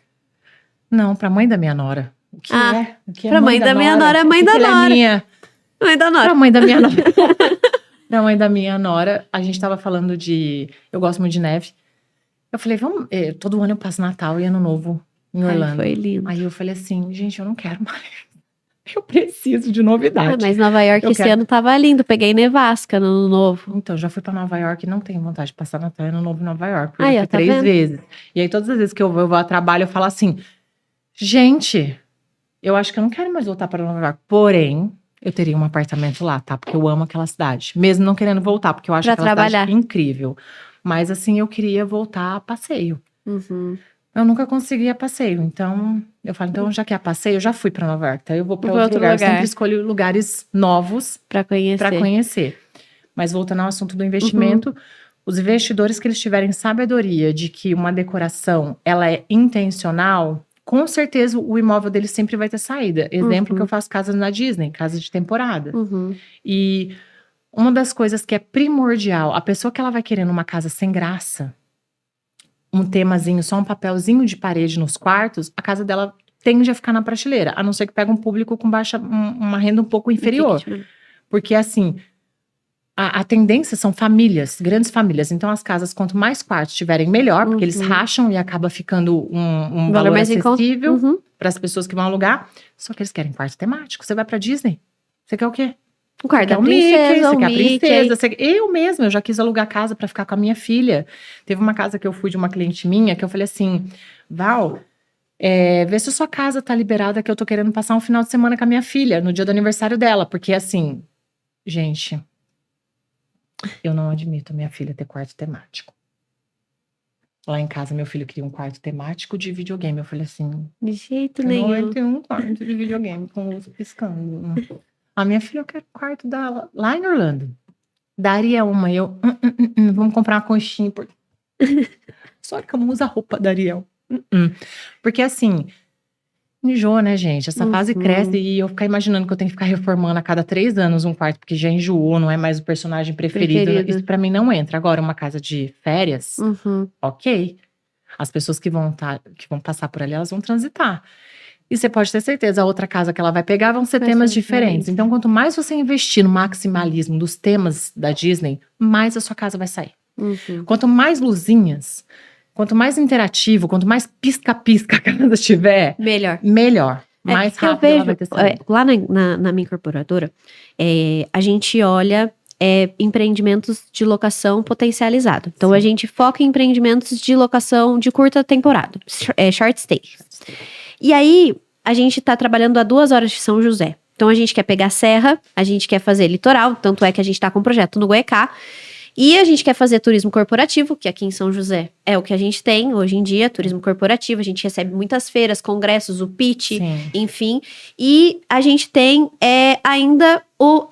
Não, pra mãe da minha nora. O que é? O que é pra mãe da minha nora é mãe O que da que ela nora. É minha? Mãe da Pra Nora. mãe da minha nora. Pra mãe da minha nora, a gente tava falando de... Eu gosto muito de neve. Eu falei, vamos... todo ano eu passo Natal e Ano Novo em Orlando. Ai, foi lindo. Aí eu falei assim, gente, eu não quero mais. Eu preciso de novidade. Mas Nova York Eu esse quero. ano tava lindo. Peguei nevasca no Ano Novo. Então, já fui pra Nova York e não tenho vontade de passar Natal e Ano Novo em Nova York. Porque Aí, eu ó, fui tá 3 vendo? vezes. E aí, todas as vezes que eu vou a trabalho, eu falo assim, gente, eu acho que eu não quero mais voltar para Nova York. Porém, eu teria um apartamento lá, tá? Porque eu amo aquela cidade. Mesmo não querendo voltar, porque eu acho Pra aquela trabalhar. cidade incrível. Mas, assim, eu queria voltar a passeio. Uhum. Eu nunca consegui a passeio. Então, eu falo, então, já que é a passeio, eu já fui pra Nova York. Então, eu vou pra Vou pra outro outro lugar. Eu lugar. sempre escolho lugares novos Pra conhecer. para conhecer. Mas voltando ao assunto do investimento, os investidores que eles tiverem sabedoria de que uma decoração ela é intencional, com certeza o imóvel deles sempre vai ter saída. Exemplo que eu faço casas na Disney, casa de temporada. Uhum. E uma das coisas que é primordial, a pessoa que ela vai querer numa casa sem graça, um temazinho, só um papelzinho de parede nos quartos, a casa dela tende a ficar na prateleira, a não ser que pegue um público com uma renda um pouco inferior. Porque, assim, a tendência são famílias, grandes famílias. Então, as casas, quanto mais quartos tiverem, melhor. Porque eles racham e acaba ficando um valor mais em conta. acessível para as pessoas que vão alugar. Só que eles querem quarto temático. Você vai pra Disney, você quer o quê? Um quarto Quer da o Mickey, princesa, você o quer a Mickey. princesa. Eu mesma, eu já quis alugar casa para ficar com a minha filha. Teve uma casa que eu fui de uma cliente minha, que eu falei assim, Val... vê se a sua casa tá liberada, que eu tô querendo passar um final de semana com a minha filha, no dia do aniversário dela. Porque, assim, gente, eu não admito a minha filha ter quarto temático. Lá em casa, meu filho queria um quarto temático de videogame. Eu falei assim, De jeito não nenhum. vai ter um quarto de videogame com luz piscando. A minha filha, eu quero o quarto dela lá em Orlando. Daria uma, eu, vamos comprar uma conchinha. Só que eu não uso a roupa da Ariel. Porque assim, enjoa, né, gente? Essa fase cresce e eu ficar imaginando que eu tenho que ficar reformando a cada 3 anos um quarto, porque já enjoou, não é mais o personagem preferido. Isso pra mim não entra. Agora, uma casa de férias, ok. As pessoas que vão passar por ali, elas vão transitar. E você pode ter certeza, a outra casa que ela vai pegar vão ser temas diferentes. Então, quanto mais você investir no maximalismo dos temas da Disney, mais a sua casa vai sair. Quanto mais luzinhas, quanto mais interativo, quanto mais pisca-pisca a casa tiver, melhor. Mais rápido ela vai ter saído. Lá na minha incorporadora, a gente olha empreendimentos de locação potencializado. Então, a gente foca em empreendimentos de locação de curta temporada, short stay. E aí, a gente tá trabalhando a 2 horas de São José. Então, a gente quer pegar serra, a gente quer fazer litoral, tanto é que a gente tá com um projeto no Goiacá. E a gente quer fazer turismo corporativo, que aqui em São José é o que a gente tem hoje em dia, turismo corporativo. A gente recebe muitas feiras, congressos, o pitch, enfim. E a gente tem ainda o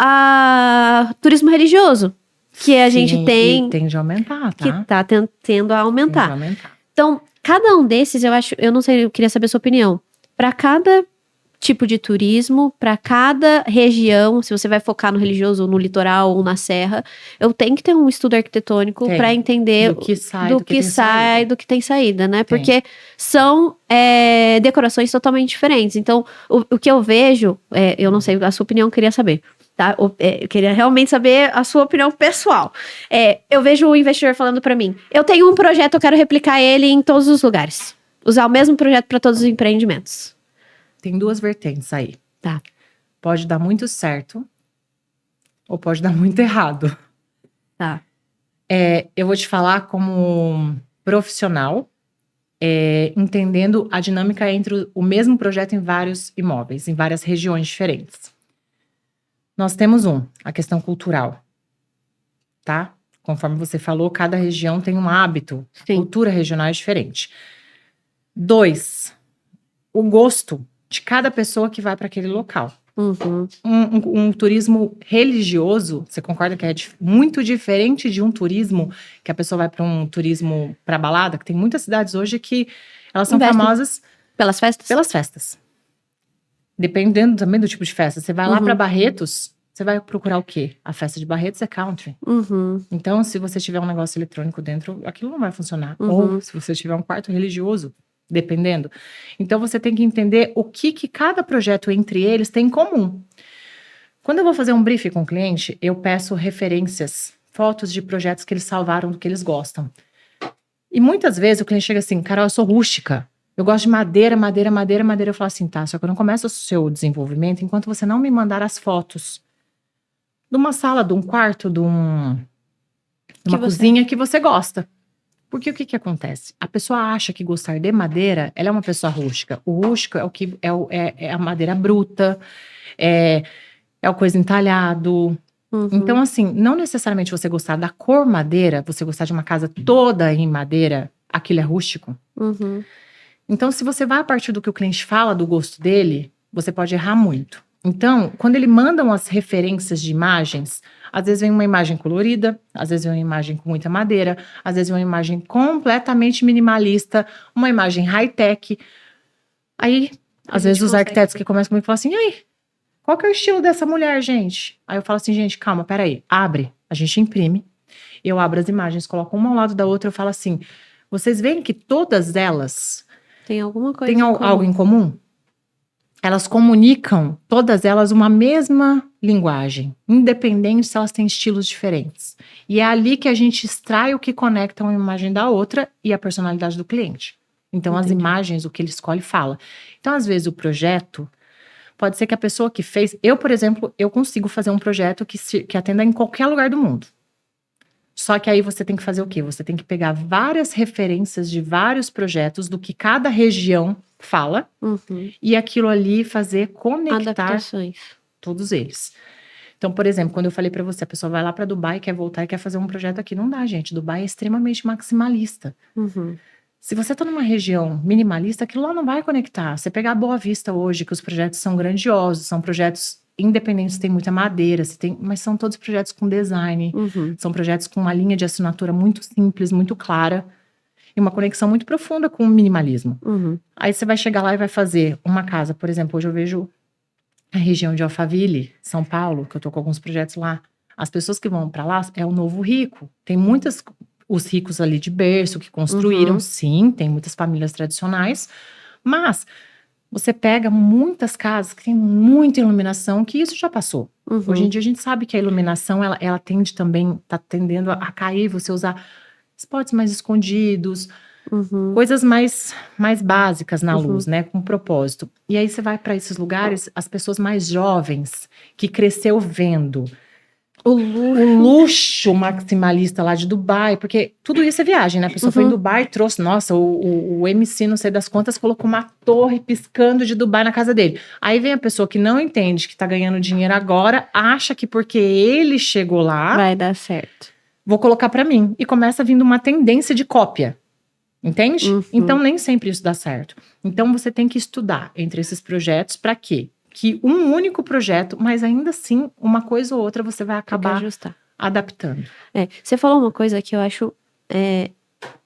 turismo religioso, que a gente tem... Tende a aumentar, tá? Que tá tendo a aumentar. Tende a aumentar. Então, cada um desses, eu não sei, eu queria saber a sua opinião. Para cada tipo de turismo, para cada região, se você vai focar no religioso, ou no litoral, ou na serra, eu tenho que ter um estudo arquitetônico para entender do que sai, do que tem saída, né? Porque são decorações totalmente diferentes. Então, o que eu vejo, eu não sei, a sua opinião eu queria saber. Tá? Eu queria realmente saber a sua opinião pessoal. Eu vejo o investidor falando para mim, eu tenho um projeto, eu quero replicar ele em todos os lugares. Usar o mesmo projeto para todos os empreendimentos. Tem 2 vertentes aí. Tá. Pode dar muito certo ou pode dar muito errado. Tá. Eu vou te falar como profissional, entendendo a dinâmica entre o mesmo projeto em vários imóveis, em várias regiões diferentes. Nós temos a questão cultural, tá? Conforme você falou, cada região tem um hábito, cultura regional é diferente. 2, o gosto de cada pessoa que vai para aquele local. Um turismo religioso, você concorda que é muito diferente de um turismo que a pessoa vai para um turismo para balada? Que tem muitas cidades hoje que elas são famosas pelas festas? Pelas festas. Dependendo também do tipo de festa. Você vai lá para Barretos, você vai procurar o quê? A festa de Barretos é country. Então, se você tiver um negócio eletrônico dentro, aquilo não vai funcionar. Ou se você tiver um quarto religioso, dependendo. Então, você tem que entender o que cada projeto entre eles tem em comum. Quando eu vou fazer um briefing com o cliente, eu peço referências, fotos de projetos que eles salvaram do que eles gostam. E muitas vezes o cliente chega assim, Carol, eu sou rústica. Eu gosto de madeira. Eu falo assim, tá, só que eu não começo o seu desenvolvimento enquanto você não me mandar as fotos de uma sala, de um quarto, de uma cozinha que você gosta. Porque o que acontece? A pessoa acha que gostar de madeira, ela é uma pessoa rústica. O rústico é a madeira bruta, é o coisa entalhado. Então, assim, não necessariamente você gostar da cor madeira, você gostar de uma casa toda em madeira, aquilo é rústico. Então, se você vai a partir do que o cliente fala, do gosto dele, você pode errar muito. Então, quando ele mandam as referências de imagens, às vezes vem uma imagem colorida, às vezes vem uma imagem com muita madeira, às vezes vem uma imagem completamente minimalista, uma imagem high-tech. Aí, às vezes os arquitetos que começam comigo falam assim, e aí, qual que é o estilo dessa mulher, gente? Aí eu falo assim, gente, calma, peraí, abre, a gente imprime, eu abro as imagens, coloco uma ao lado da outra, eu falo assim, vocês veem que todas elas tem alguma coisa têm algo em comum? Elas comunicam, todas elas, uma mesma linguagem, independente se elas têm estilos diferentes. E é ali que a gente extrai o que conecta uma imagem da outra e a personalidade do cliente. Então, as imagens, o que ele escolhe, fala. Então, às vezes, o projeto, pode ser que a pessoa que fez... Eu, por exemplo, eu consigo fazer um projeto que atenda em qualquer lugar do mundo. Só que aí você tem que fazer o quê? Você tem que pegar várias referências de vários projetos do que cada região fala e aquilo ali fazer conectar adaptações. Todos eles. Então, por exemplo, quando eu falei pra você, a pessoa vai lá pra Dubai, quer voltar e quer fazer um projeto aqui, não dá, gente. Dubai é extremamente maximalista. Se você tá numa região minimalista, aquilo lá não vai conectar. Você pegar a Boa Vista hoje, que os projetos são grandiosos, são projetos independentes, tem muita madeira, mas são todos projetos com design, são projetos com uma linha de assinatura muito simples, muito clara, e uma conexão muito profunda com o minimalismo. Aí você vai chegar lá e vai fazer uma casa, por exemplo, hoje eu vejo a região de Alphaville, São Paulo, que eu tô com alguns projetos lá. As pessoas que vão para lá é o novo rico. Tem os ricos ali de berço que construíram, sim, tem muitas famílias tradicionais, mas você pega muitas casas que tem muita iluminação, que isso já passou. Hoje em dia a gente sabe que a iluminação, ela tende também, tá tendendo a cair, você usar spots mais escondidos, coisas mais básicas na luz, né, com propósito. E aí você vai para esses lugares, as pessoas mais jovens, que cresceu vendo o luxo maximalista lá de Dubai, porque tudo isso é viagem, né? A pessoa foi em Dubai e trouxe, nossa, o MC, não sei das quantas, colocou uma torre piscando de Dubai na casa dele. Aí vem a pessoa que não entende que tá ganhando dinheiro agora, acha que porque ele chegou lá, vai dar certo. Vou colocar pra mim. E começa vindo uma tendência de cópia. Entende? Então, nem sempre isso dá certo. Então, você tem que estudar entre esses projetos para quê? Que um único projeto, mas ainda assim, uma coisa ou outra você vai acabar adaptando. Você falou uma coisa que eu acho,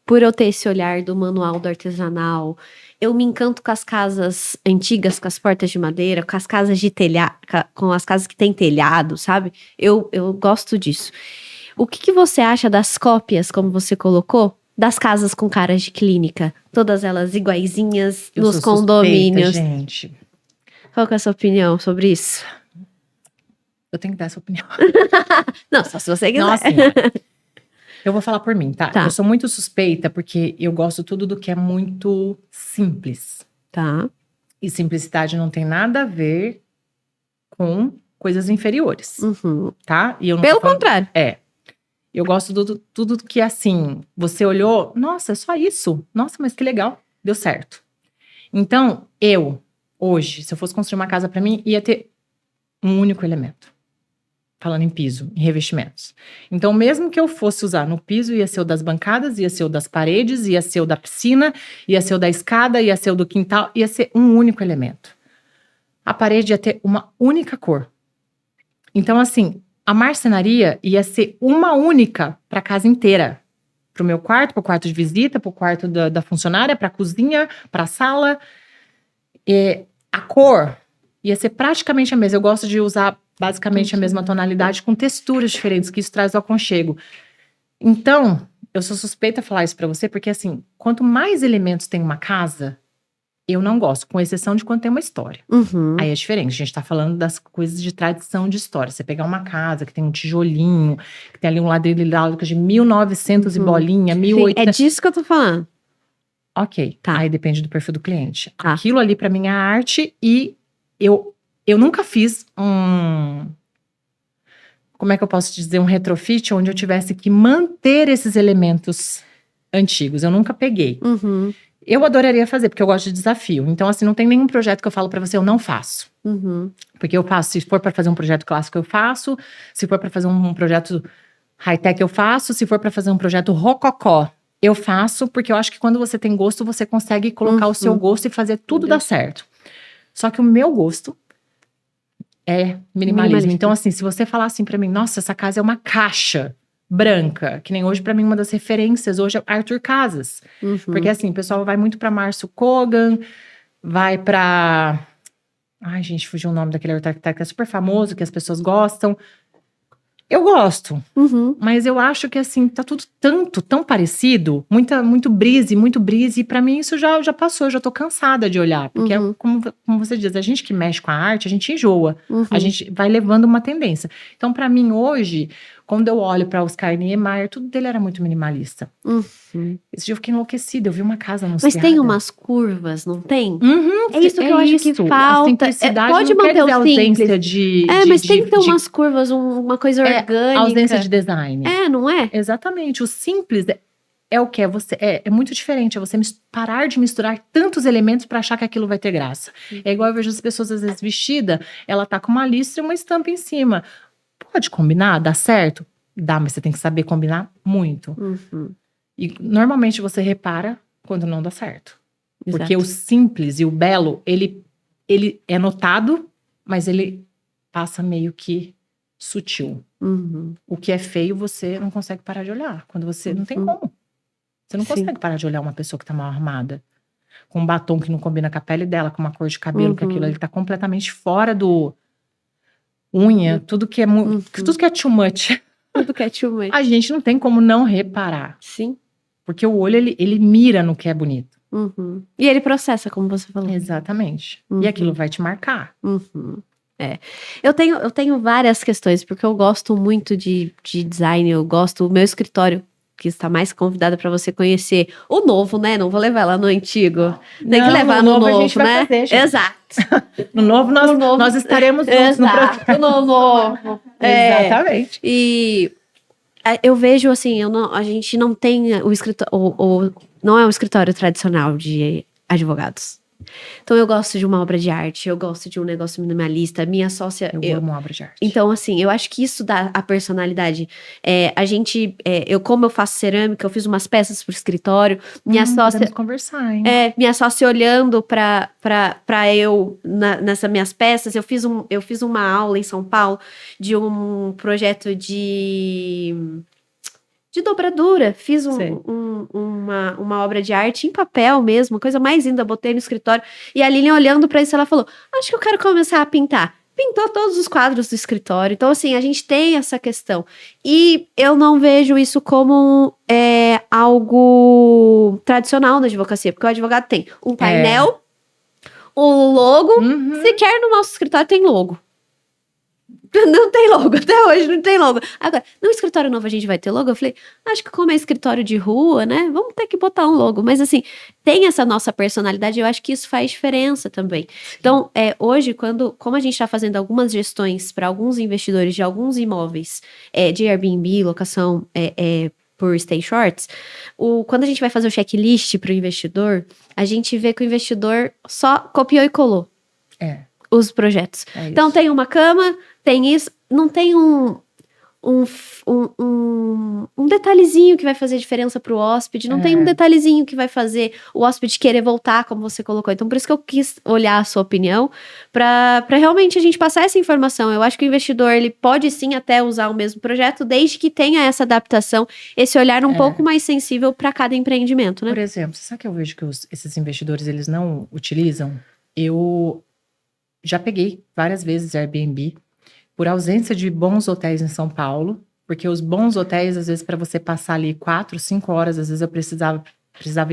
por eu ter esse olhar do manual do artesanal, eu me encanto com as casas antigas, com as portas de madeira, com as casas de telhado, com as casas que tem telhado, sabe? Eu gosto disso. O que você acha das cópias, como você colocou, das casas com caras de clínica? Todas elas iguaizinhas nos condomínios. Suspeita, gente. Qual que é a sua opinião sobre isso? Eu tenho que dar essa opinião. Não, só se você quiser. Nossa, eu vou falar por mim, tá? Eu sou muito suspeita porque eu gosto tudo do que é muito simples. Tá. E simplicidade não tem nada a ver com coisas inferiores, tá? E eu não Pelo contrário. Eu gosto de tudo que, assim, você olhou, nossa, é só isso. Nossa, mas que legal, deu certo. Então, hoje, se eu fosse construir uma casa pra mim, ia ter um único elemento. Falando em piso, em revestimentos. Então, mesmo que eu fosse usar no piso, ia ser o das bancadas, ia ser o das paredes, ia ser o da piscina, ia ser o da escada, ia ser o do quintal, ia ser um único elemento. A parede ia ter uma única cor. Então, assim, a marcenaria ia ser uma única para a casa inteira. Para o meu quarto, para o quarto de visita, para o quarto da funcionária, para a cozinha, para a sala. A cor ia ser praticamente a mesma. Eu gosto de usar basicamente a mesma tonalidade com texturas diferentes, que isso traz o aconchego. Então, eu sou suspeita a falar isso para você, porque assim, quanto mais elementos tem uma casa, eu não gosto, com exceção de quando tem uma história. Aí é diferente, a gente tá falando das coisas de tradição de história. Você pegar uma casa que tem um tijolinho, que tem ali um ladrilho hidráulico de 1900 e bolinha, 1800... Sim, é disso que eu tô falando. Ok, Tá. Aí depende do perfil do cliente. Tá. Aquilo ali pra mim é arte e eu nunca fiz como é que eu posso dizer, um retrofit onde eu tivesse que manter esses elementos antigos. Eu nunca peguei. Eu adoraria fazer, porque eu gosto de desafio. Então, assim, não tem nenhum projeto que eu falo pra você, eu não faço. Porque eu faço, se for pra fazer um projeto clássico, eu faço. Se for pra fazer um projeto high-tech, eu faço. Se for pra fazer um projeto rococó, eu faço. Porque eu acho que quando você tem gosto, você consegue colocar o seu gosto e fazer tudo dar certo. Só que o meu gosto é minimalismo. Então, assim, se você falar assim pra mim, nossa, essa casa é uma caixa branca, que nem hoje pra mim uma das referências hoje é Arthur Casas. Porque assim, o pessoal vai muito pra Márcio Kogan, vai pra... Ai, gente, fugiu o nome daquele arquiteto que é super famoso, que as pessoas gostam. Eu gosto, mas eu acho que assim, tá tudo tão parecido, muito brise, e pra mim isso já passou, eu já tô cansada de olhar, porque é como você diz, a gente que mexe com a arte, a gente enjoa, a gente vai levando uma tendência. Então pra mim hoje, quando eu olho pra Oscar Niemeyer, tudo dele era muito minimalista. Esse dia eu fiquei enlouquecida, eu vi uma casa anunciada. Mas tem umas curvas, não tem? É isso que é eu acho isso. que A falta. simplicidade Pode não quer manter dizer o ausência simples. de... Mas tem que ter umas curvas, uma coisa orgânica. Ausência de design. Não é? Exatamente. O simples é o que é muito diferente. É você parar de misturar tantos elementos para achar que aquilo vai ter graça. É igual eu vejo as pessoas às vezes vestida, ela tá com uma listra e uma estampa em cima. Pode combinar? Dá certo? Dá, mas você tem que saber combinar muito. E normalmente você repara quando não dá certo. Exato. Porque o simples e o belo, ele é notado, mas ele passa meio que sutil. Uhum. O que é feio, você não consegue parar de olhar. Quando você não tem Uhum. como. Você não Sim. consegue parar de olhar uma pessoa que tá mal arrumada. Com um batom que não combina com a pele dela, com uma cor de cabelo, que aquilo ali tá completamente fora do unha, tudo que é tudo que é too much. Tudo que é too much. A gente não tem como não reparar. Sim. Porque o olho, ele mira no que é bonito. Uhum. E ele processa, como você falou. Exatamente. Uhum. E aquilo vai te marcar. Uhum. É. Eu tenho várias questões, porque eu gosto muito de design, eu gosto, o meu escritório, que está mais convidada para você conhecer o novo, né? Não vou levar lá no antigo. Tem que Não, levar no no novo novo, a gente vai né? fazer, gente. Exato. No novo, nós estaremos juntos no projeto. Exato, no novo. É. Exatamente. E eu vejo assim, a gente não tem o escritório, não é um escritório tradicional de advogados. Então eu gosto de uma obra de arte, eu gosto de um negócio minimalista. Minha sócia, Eu amo obra de arte. então, assim, eu acho que isso dá a personalidade. Como eu faço cerâmica, eu fiz umas peças pro escritório. Minha sócia, Podemos conversar, hein? minha sócia olhando pra eu nessas minhas peças. Eu fiz uma aula em São Paulo de um projeto de dobradura. Fiz Sei. uma obra de arte em papel mesmo, coisa mais linda, botei no escritório. E a Lilian olhando pra isso, ela falou, acho que eu quero começar a pintar. Pintou todos os quadros do escritório. Então, assim, a gente tem essa questão. E eu não vejo isso como algo tradicional na advocacia, porque o advogado tem um painel, um logo. Uhum. Sequer no nosso escritório tem logo. Não tem logo, até hoje não tem logo. Agora, no escritório novo a gente vai ter logo? Eu falei, acho que como é escritório de rua, né? Vamos ter que botar um logo. Mas assim, tem essa nossa personalidade, eu acho que isso faz diferença também. Então, hoje, como a gente está fazendo algumas gestões para alguns investidores de alguns imóveis de Airbnb, locação por stay shorts, quando a gente vai fazer o checklist para o investidor, a gente vê que o investidor só copiou e colou os projetos. Então, tem uma cama, tem isso, não tem um detalhezinho que vai fazer diferença pro hóspede, não tem um detalhezinho que vai fazer o hóspede querer voltar, como você colocou. Então, por isso que eu quis olhar a sua opinião, para realmente a gente passar essa informação. Eu acho que o investidor, ele pode sim até usar o mesmo projeto, desde que tenha essa adaptação, esse olhar um pouco mais sensível para cada empreendimento, né? Por exemplo, sabe que eu vejo que esses investidores, eles não utilizam? Eu já peguei várias vezes Airbnb por ausência de bons hotéis em São Paulo, porque os bons hotéis, às vezes, para você passar ali 4, 5 horas, às vezes eu precisava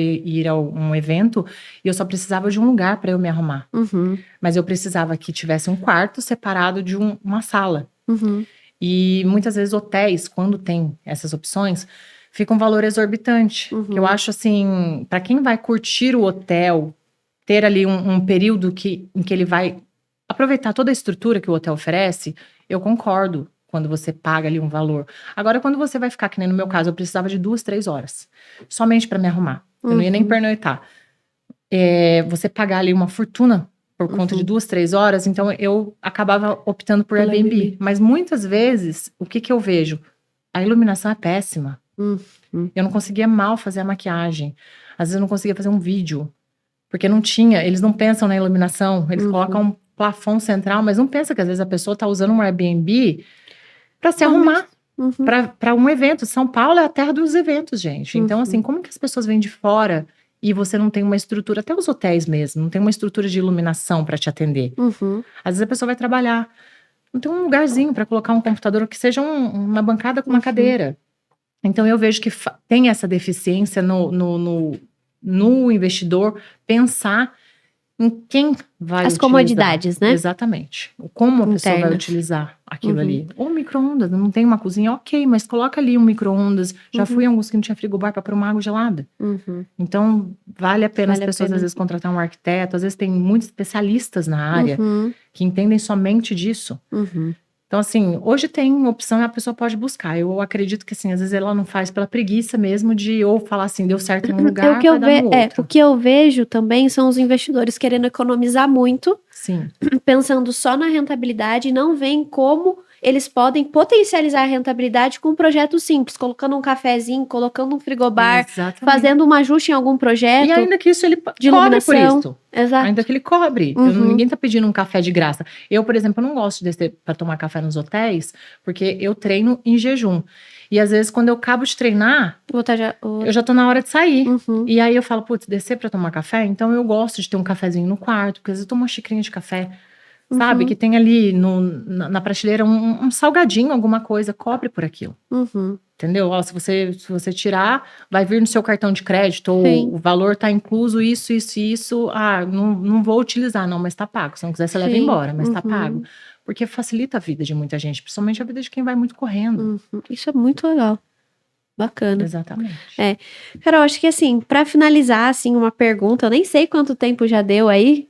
ir a um evento e eu só precisava de um lugar para eu me arrumar. Uhum. Mas eu precisava que tivesse um quarto separado de uma sala. Uhum. E muitas vezes hotéis, quando tem essas opções, fica um valor exorbitante. Uhum. Que eu acho assim, para quem vai curtir o hotel, ter ali um período em que ele vai aproveitar toda a estrutura que o hotel oferece, eu concordo quando você paga ali um valor. Agora, quando você vai ficar, que nem no meu caso, eu precisava de 2, 3 horas, somente para me arrumar. Eu não ia nem pernoitar. Você pagar ali uma fortuna por conta de 2, 3 horas, então eu acabava optando por Airbnb. Mas muitas vezes, o que eu vejo? A iluminação é péssima. Eu não conseguia mal fazer a maquiagem. Às vezes eu não conseguia fazer um vídeo. Porque não tinha, eles não pensam na iluminação, eles colocam um plafond central, mas não pensa que às vezes a pessoa está usando um Airbnb para se arrumar para um evento. São Paulo é a terra dos eventos, gente. Então, assim, como que as pessoas vêm de fora e você não tem uma estrutura, até os hotéis mesmo, não tem uma estrutura de iluminação para te atender. Às vezes a pessoa vai trabalhar, não tem um lugarzinho para colocar um computador, que seja uma bancada com uma cadeira. Então, eu vejo que tem essa deficiência no investidor pensar em quem vai As utilizar. comodidades, né? Exatamente. Como a pessoa vai utilizar aquilo ali. Ou micro-ondas, não tem uma cozinha, ok, mas coloca ali um micro-ondas. Já fui em alguns que não tinha frigobar para pôr uma água gelada. Então, vale a pena as pessoas às vezes contratar um arquiteto. Às vezes tem muitos especialistas na área que entendem somente disso. Então, assim, hoje tem opção e a pessoa pode buscar. Eu acredito que, assim, às vezes ela não faz pela preguiça mesmo de ou falar assim, deu certo em um lugar, vai dar no outro. O que eu vejo também são os investidores querendo economizar muito, Sim. pensando só na rentabilidade e não veem como eles podem potencializar a rentabilidade com um projeto simples, colocando um cafezinho, colocando um frigobar, Exatamente. fazendo um ajuste em algum projeto. E ainda que isso ele de cobre por iluminação. isso. Exato. Ainda que ele cobre. Uhum. Ninguém tá pedindo um café de graça. Eu, por exemplo, não gosto de descer para tomar café nos hotéis, porque eu treino em jejum. E às vezes, quando eu acabo de treinar, eu já tô na hora de sair. Uhum. E aí eu falo, putz, descer para tomar café? Então eu gosto de ter um cafezinho no quarto, porque às vezes eu tomo uma xicrinha de café, sabe? Uhum. Que tem ali na prateleira um salgadinho, alguma coisa, cobre por aquilo. Uhum. Entendeu? Ó, se você tirar, vai vir no seu cartão de crédito, Sim. ou o valor tá incluso isso, isso e isso. Ah, não vou utilizar, não, mas tá pago. Se não quiser, você leva Sim. embora, mas tá Uhum. pago. Porque facilita a vida de muita gente, principalmente a vida de quem vai muito correndo. Uhum. Isso é muito legal. Bacana. Exatamente. Carol, acho que assim, pra finalizar, assim, uma pergunta, eu nem sei quanto tempo já deu aí.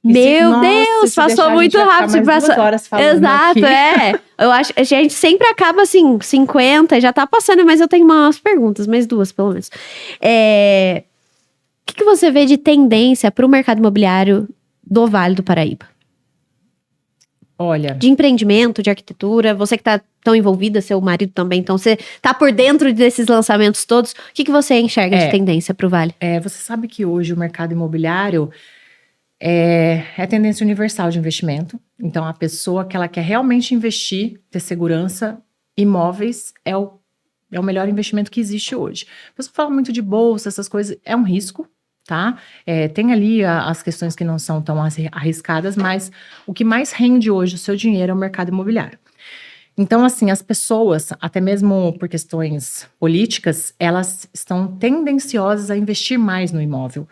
Meu Deus, passou muito rápido. Mais 2 horas falando Exato, aqui. Eu acho, a gente sempre acaba assim, 50, já tá passando, mas eu tenho umas perguntas, mais 2 pelo menos. O que você vê de tendência pro mercado imobiliário do Vale do Paraíba? Olha, De empreendimento, de arquitetura, você que tá tão envolvida, seu marido também, então você tá por dentro desses lançamentos todos, o que você enxerga de tendência pro Vale? você sabe que hoje o mercado imobiliário é tendência universal de investimento. Então, a pessoa que ela quer realmente investir, ter segurança, imóveis é o melhor investimento que existe hoje. A pessoa fala muito de bolsa, essas coisas, é um risco, tá? Tem ali as questões que não são tão arriscadas, mas o que mais rende hoje o seu dinheiro é o mercado imobiliário. Então, assim, as pessoas, até mesmo por questões políticas, elas estão tendenciosas a investir mais no imóvel.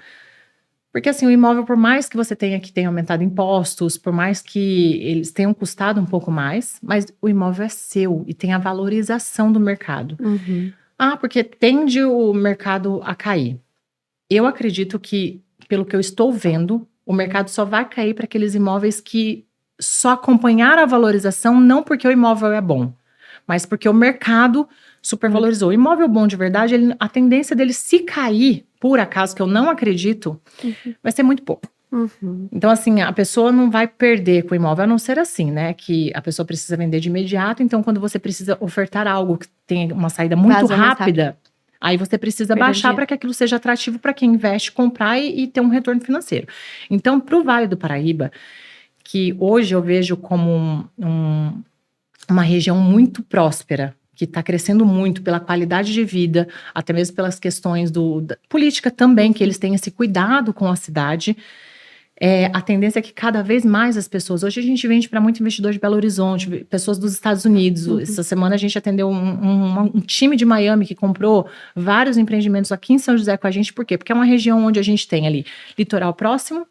Porque, assim, o imóvel, por mais que você tenha aumentado impostos, por mais que eles tenham custado um pouco mais, mas o imóvel é seu e tem a valorização do mercado. Uhum. Porque tende o mercado a cair. Eu acredito que, pelo que eu estou vendo, o mercado só vai cair para aqueles imóveis que só acompanharam a valorização, não porque o imóvel é bom, mas porque o mercado supervalorizou. O imóvel bom de verdade, a tendência dele se cair, por acaso, que eu não acredito, vai ser muito pouco. Uhum. Então, assim, a pessoa não vai perder com o imóvel, a não ser assim, né? Que a pessoa precisa vender de imediato, então quando você precisa ofertar algo que tem uma saída muito Vaza mais rápida, aí você precisa Perder baixar dinheiro. para que aquilo seja atrativo para quem investe, comprar e ter um retorno financeiro. Então, para o Vale do Paraíba, que hoje eu vejo como uma região muito próspera, que está crescendo muito pela qualidade de vida, até mesmo pelas questões da política também, que eles têm esse cuidado com a cidade. A tendência é que cada vez mais as pessoas... Hoje a gente vende para muito investidor de Belo Horizonte, pessoas dos Estados Unidos. Essa semana a gente atendeu um time de Miami que comprou vários empreendimentos aqui em São José com a gente. Por quê? Porque é uma região onde a gente tem ali litoral próximo.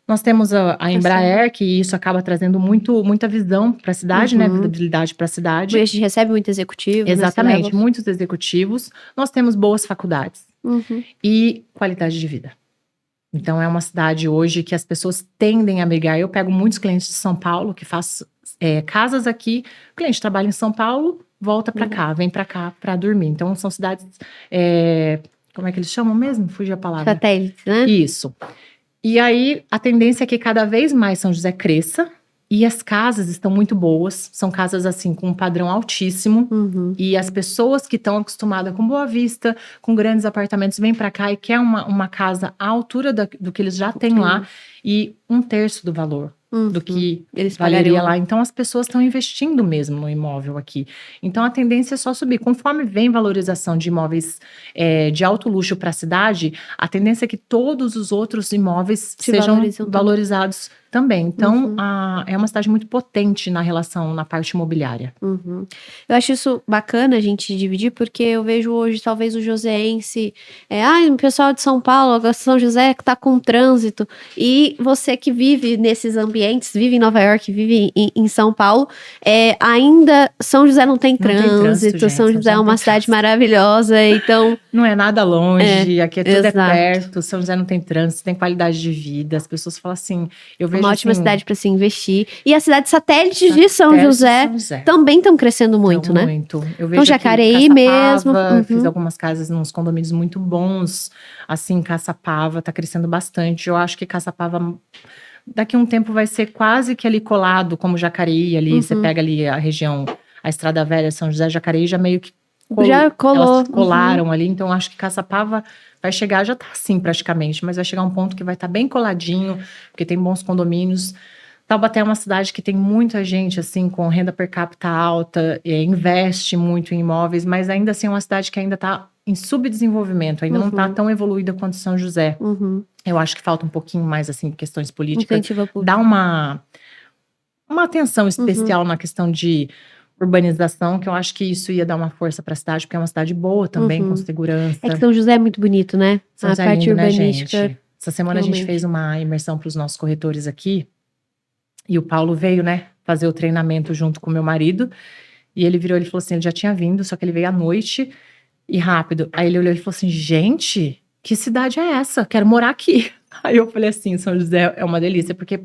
Nós temos a Embraer, que isso acaba trazendo muita visão para a cidade, né? Visibilidade para a cidade. A gente recebe muito executivo. Exatamente, muitos executivos. Nós temos boas faculdades e qualidade de vida. Então, é uma cidade hoje que as pessoas tendem a migrar. Eu pego muitos clientes de São Paulo que fazem casas aqui. O cliente trabalha em São Paulo, volta para cá, vem para cá para dormir. Então, são cidades... como é que eles chamam mesmo? Fugiu a palavra. Satélites, né? Isso. E aí, a tendência é que cada vez mais São José cresça. E as casas estão muito boas. São casas, assim, com um padrão altíssimo. E as pessoas que estão acostumadas com Boa Vista, com grandes apartamentos, vêm para cá e quer uma casa à altura do que eles já têm lá. E 1/3 do valor do que eles valeria pagariam lá. Então, as pessoas estão investindo mesmo no imóvel aqui. Então, a tendência é só subir. Conforme vem valorização de imóveis de alto luxo para a cidade, a tendência é que todos os outros imóveis sejam valorizados também. Então, é uma cidade muito potente na parte imobiliária. Eu acho isso bacana a gente dividir, porque eu vejo hoje, talvez, o joseense... o pessoal de São Paulo, São José, que tá com trânsito. E você que vive nesses ambientes, vive em Nova York, vive em São Paulo, ainda São José não tem trânsito. Gente, São José é uma cidade maravilhosa, então... Não é nada longe, aqui tudo exato. perto. São José não tem trânsito, tem qualidade de vida. As pessoas falam assim... Eu vejo uma ótima assim, cidade para se investir. E as cidades satélites de São José também estão crescendo muito, né? Muito. Eu vejo então, Jacareí aqui, mesmo. Fiz algumas casas nos condomínios muito bons. Assim, Caçapava tá crescendo bastante. Eu acho que Caçapava daqui a um tempo vai ser quase que ali colado, como Jacareí ali, você pega ali a região, a Estrada Velha, São José, Jacareí, já meio que Já colou. elas colaram ali, então acho que Caçapava vai chegar, já tá assim praticamente, mas vai chegar um ponto que vai estar bem coladinho, porque tem bons condomínios. Taubaté é uma cidade que tem muita gente, assim, com renda per capita alta, investe muito em imóveis, mas ainda assim é uma cidade que ainda está em subdesenvolvimento, ainda não está tão evoluída quanto São José. Eu acho que falta um pouquinho mais, assim, questões políticas. Incentivo público. Dá uma atenção especial na questão de urbanização, que eu acho que isso ia dar uma força para a cidade, porque é uma cidade boa também, com segurança. É que São José é muito bonito, né? São A José é parte lindo, né, urbanística. gente? Essa semana a gente fez uma imersão para os nossos corretores aqui, e o Paulo veio, né, fazer o treinamento junto com o meu marido, e ele virou, ele falou assim, ele já tinha vindo, só que ele veio à noite e rápido. Aí ele olhou e falou assim, gente, que cidade é essa? Quero morar aqui. Aí eu falei assim, São José é uma delícia, porque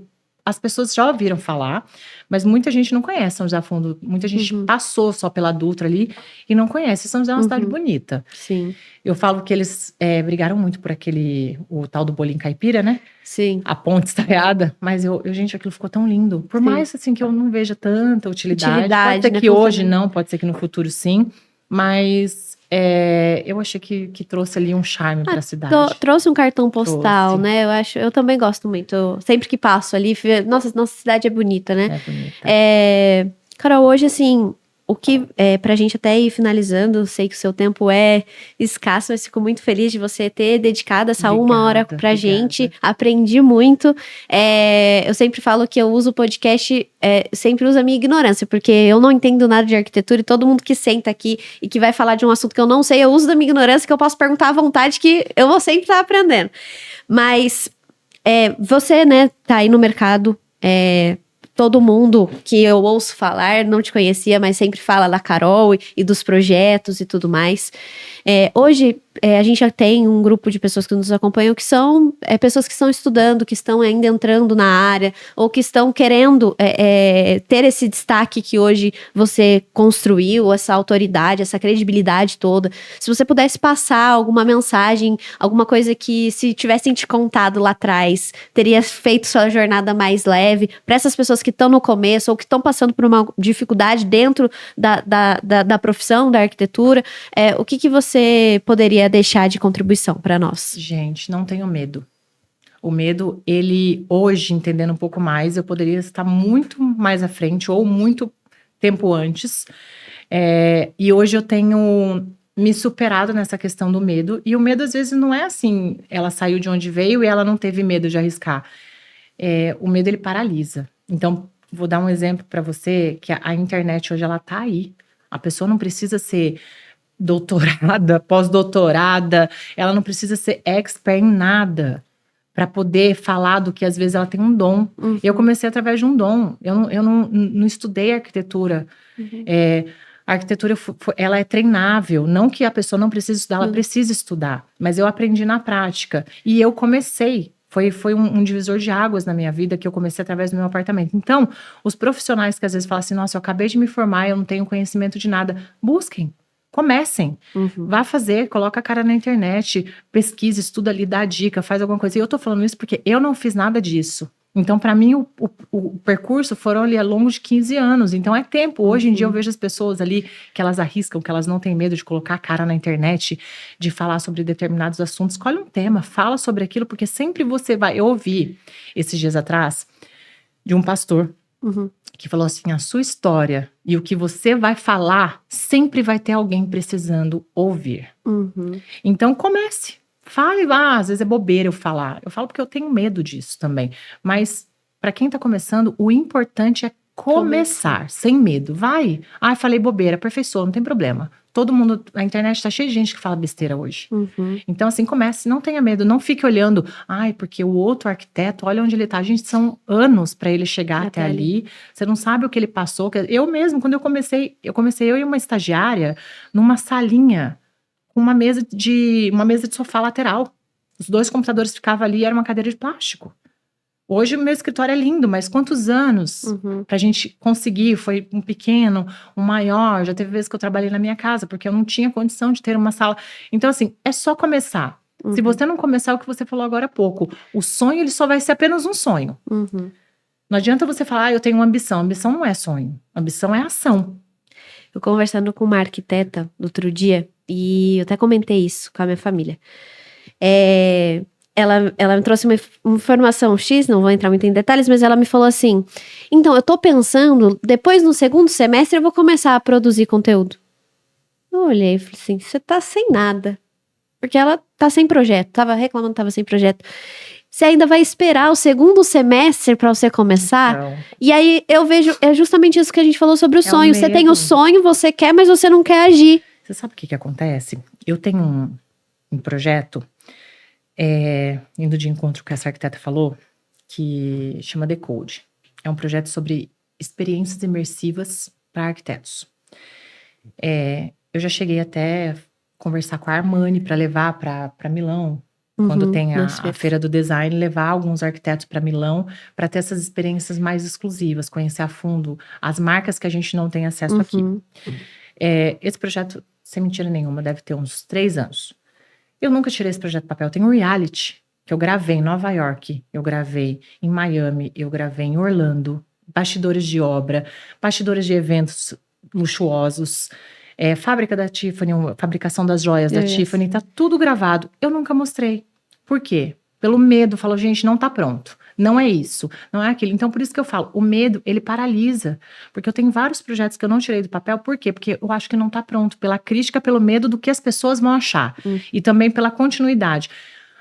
as pessoas já ouviram falar, mas muita gente não conhece São José a fundo. Muita gente passou só pela Dutra ali e não conhece. São José é uma cidade bonita. Sim. Eu falo que eles brigaram muito por o tal do bolinho caipira, né? Sim. A ponte estaiada. Mas, gente, aquilo ficou tão lindo. Por mais, assim, que eu não veja tanta utilidade. Pode ser né, que hoje não, pode ser que no futuro sim. Mas eu achei que trouxe ali um charme pra cidade. Trouxe um cartão postal, Trouxe. né? Eu também gosto muito. Sempre que passo ali, nossa cidade é bonita, né? É bonita. Carol, hoje, assim, o que, pra gente até ir finalizando, sei que o seu tempo é escasso, mas fico muito feliz de você ter dedicado essa uma hora pra gente. Aprendi muito. Eu sempre falo que eu uso o podcast, sempre uso a minha ignorância, porque eu não entendo nada de arquitetura e todo mundo que senta aqui e que vai falar de um assunto que eu não sei, eu uso da minha ignorância, que eu posso perguntar à vontade, que eu vou sempre estar aprendendo. Mas você, né, tá aí no mercado, todo mundo que eu ouço falar, não te conhecia, mas sempre fala da Carol e dos projetos e tudo mais. Hoje, a gente já tem um grupo de pessoas que nos acompanham que são pessoas que estão estudando, que estão ainda entrando na área, ou que estão querendo ter esse destaque que hoje você construiu, essa autoridade, essa credibilidade toda. Se você pudesse passar alguma mensagem, alguma coisa que, se tivessem te contado lá atrás, teria feito sua jornada mais leve, para essas pessoas que estão no começo, ou que estão passando por uma dificuldade dentro da profissão, da arquitetura, o que você poderia deixar de contribuição para nós? Gente, não tenho medo. O medo, ele, hoje, entendendo um pouco mais, eu poderia estar muito mais à frente ou muito tempo antes. E hoje eu tenho me superado nessa questão do medo. E o medo, às vezes, não é assim, ela saiu de onde veio e ela não teve medo de arriscar. O medo, ele paralisa. Então, vou dar um exemplo para você, que a internet hoje, ela tá aí. A pessoa não precisa ser doutorada, pós-doutorada, ela não precisa ser expert em nada para poder falar do que às vezes ela tem um dom. Eu comecei através de um dom, eu não estudei arquitetura. A arquitetura, ela é treinável, não que a pessoa não precise estudar, ela precisa estudar, mas eu aprendi na prática, e eu comecei. Foi um divisor de águas na minha vida, que eu comecei através do meu apartamento. Então, os profissionais que às vezes falam assim, nossa, eu acabei de me formar, eu não tenho conhecimento de nada, busquem. Comecem, vá fazer, coloca a cara na internet, pesquisa, estuda ali, dá dica, faz alguma coisa. E eu tô falando isso porque eu não fiz nada disso. Então, para mim, o percurso foram ali ao longo de 15 anos. Então, é tempo. Hoje em dia, eu vejo as pessoas ali que elas arriscam, que elas não têm medo de colocar a cara na internet, de falar sobre determinados assuntos. Escolhe um tema, fala sobre aquilo, porque sempre você vai... Eu ouvi, esses dias atrás, de um pastor, que falou assim, a sua história e o que você vai falar, sempre vai ter alguém precisando ouvir. Então, comece. Fale lá, às vezes é bobeira eu falar. Eu falo porque eu tenho medo disso também. Mas, para quem tá começando, o importante é começar, sem medo. Vai. Falei bobeira, aperfeiçoa, não tem problema. Todo mundo, a internet tá cheia de gente que fala besteira hoje. Então, assim, comece, não tenha medo. Não fique olhando, porque o outro arquiteto, olha onde ele tá. Gente, são anos para ele chegar até ali. Você não sabe o que ele passou. Eu mesmo, quando eu comecei eu e uma estagiária numa salinha, com uma mesa de sofá lateral. Os 2 computadores ficavam ali e era uma cadeira de plástico. Hoje o meu escritório é lindo, mas quantos anos pra gente conseguir? Foi um pequeno, um maior. Já teve vezes que eu trabalhei na minha casa, porque eu não tinha condição de ter uma sala. Então, assim, é só começar. Se você não começar, é o que você falou agora há pouco, o sonho ele só vai ser apenas um sonho. Não adianta você falar, eu tenho uma ambição. Ambição não é sonho, ambição é ação. Eu conversando com uma arquiteta outro dia, e eu até comentei isso com a minha família. Ela me trouxe uma informação X, não vou entrar muito em detalhes, mas ela me falou assim, então, eu tô pensando, depois no segundo semestre eu vou começar a produzir conteúdo. Eu olhei e falei assim, você tá sem nada. Porque ela tá sem projeto, tava reclamando que tava sem projeto. Você ainda vai esperar o segundo semestre pra você começar? Então, E aí eu vejo, é justamente isso que a gente falou sobre o o sonho. Você tem medo. o sonho, você quer, mas você não quer agir. você sabe o que acontece? Eu tenho um projeto, indo de encontro com essa arquiteta falou, que chama Decode. É um projeto sobre experiências imersivas para arquitetos. Eu já cheguei até conversar com a Armani para levar para Milão, quando tem a Feira do Design, levar alguns arquitetos para Milão, para ter essas experiências mais exclusivas, conhecer a fundo as marcas que a gente não tem acesso aqui. Esse projeto, sem mentira nenhuma, deve ter uns 3 anos. Eu nunca tirei esse projeto do papel. Tem um reality que eu gravei em Nova York, eu gravei em Miami, eu gravei em Orlando, bastidores de obra, bastidores de eventos luxuosos, fábrica da Tiffany, fabricação das joias da Tiffany, tá tudo gravado. Eu nunca mostrei. Por quê? Pelo medo. Falou, gente, não tá pronto. Não é isso, não é aquilo. Então, por isso que eu falo, o medo, ele paralisa. Porque eu tenho vários projetos que eu não tirei do papel. Por quê? Porque eu acho que não tá pronto. Pela crítica, pelo medo do que as pessoas vão achar. E também pela continuidade.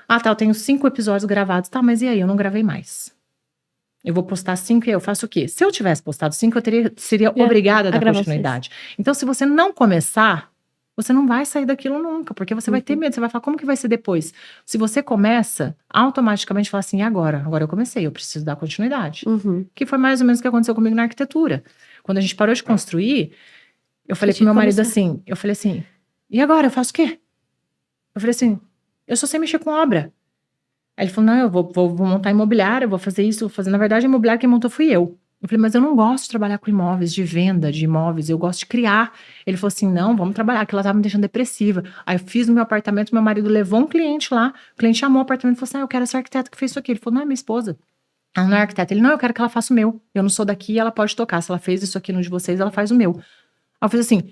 Ah, tá, eu tenho 5 episódios gravados. Tá, mas e aí? Eu não gravei mais. Eu vou postar 5 e eu faço o quê? Se eu tivesse postado 5, seria obrigada a dar continuidade. Então, se você não começar, você não vai sair daquilo nunca, porque você vai ter medo, você vai falar, como que vai ser depois? Se você começa, automaticamente fala assim, e agora? Agora eu comecei, eu preciso dar continuidade. Que foi mais ou menos o que aconteceu comigo na arquitetura. Quando a gente parou de construir, eu falei pro meu marido assim, e agora, eu faço o quê? Eu falei assim, eu só sei mexer com obra. Aí ele falou, não, eu vou montar imobiliária, eu vou fazer isso, vou fazer. Na verdade, a imobiliária quem montou fui eu. Eu falei, mas eu não gosto de trabalhar com imóveis, de venda de imóveis, eu gosto de criar. Ele falou assim, não, vamos trabalhar, que ela tava me deixando depressiva. Aí eu fiz no meu apartamento, meu marido levou um cliente lá, o cliente chamou o apartamento e falou assim, eu quero essa arquiteta que fez isso aqui. Ele falou, não, é minha esposa. Ela não é arquiteta. Ele, não, eu quero que ela faça o meu. Eu não sou daqui, ela pode tocar. Se ela fez isso aqui no de vocês, ela faz o meu. Aí eu fiz assim,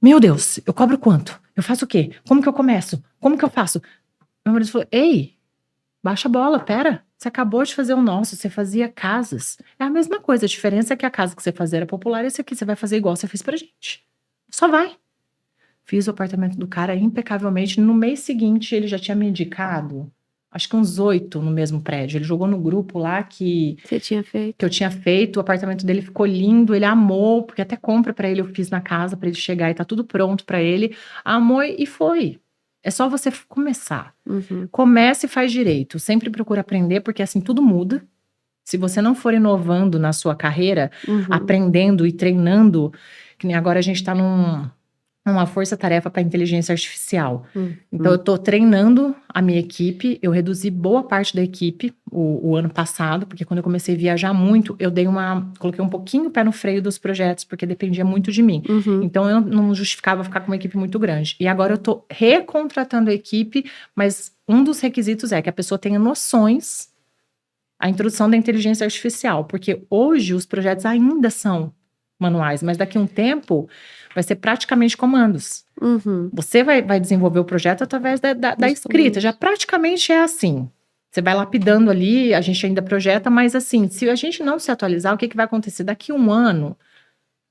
meu Deus, eu cobro quanto? Eu faço o quê? Como que eu começo? Como que eu faço? Meu marido falou, ei, baixa a bola, pera. Você acabou de fazer o nosso, você fazia casas. É a mesma coisa, a diferença é que a casa que você fazia era popular e esse aqui você vai fazer igual você fez pra gente. Só vai. Fiz o apartamento do cara impecavelmente. No mês seguinte, ele já tinha me indicado, acho que uns 8 no mesmo prédio. Ele jogou no grupo lá que eu tinha feito. O apartamento dele ficou lindo, ele amou, porque até compra pra ele eu fiz na casa, pra ele chegar e tá tudo pronto pra ele. Amou e foi. É só você começar. Comece e faz direito. Sempre procura aprender, porque assim, tudo muda. Se você não for inovando na sua carreira, aprendendo e treinando, que nem agora a gente tá numa força-tarefa para inteligência artificial. Então, eu tô treinando a minha equipe, eu reduzi boa parte da equipe o ano passado, porque quando eu comecei a viajar muito, eu coloquei um pouquinho o pé no freio dos projetos, porque dependia muito de mim. Então, eu não justificava ficar com uma equipe muito grande. E agora eu tô recontratando a equipe, mas um dos requisitos é que a pessoa tenha noções, a introdução da inteligência artificial, porque hoje os projetos ainda são manuais, mas daqui a um tempo vai ser praticamente comandos. Você vai desenvolver o projeto através da escrita, já praticamente é assim. Você vai lapidando ali, a gente ainda projeta, mas assim, se a gente não se atualizar, o que vai acontecer? Daqui a um ano,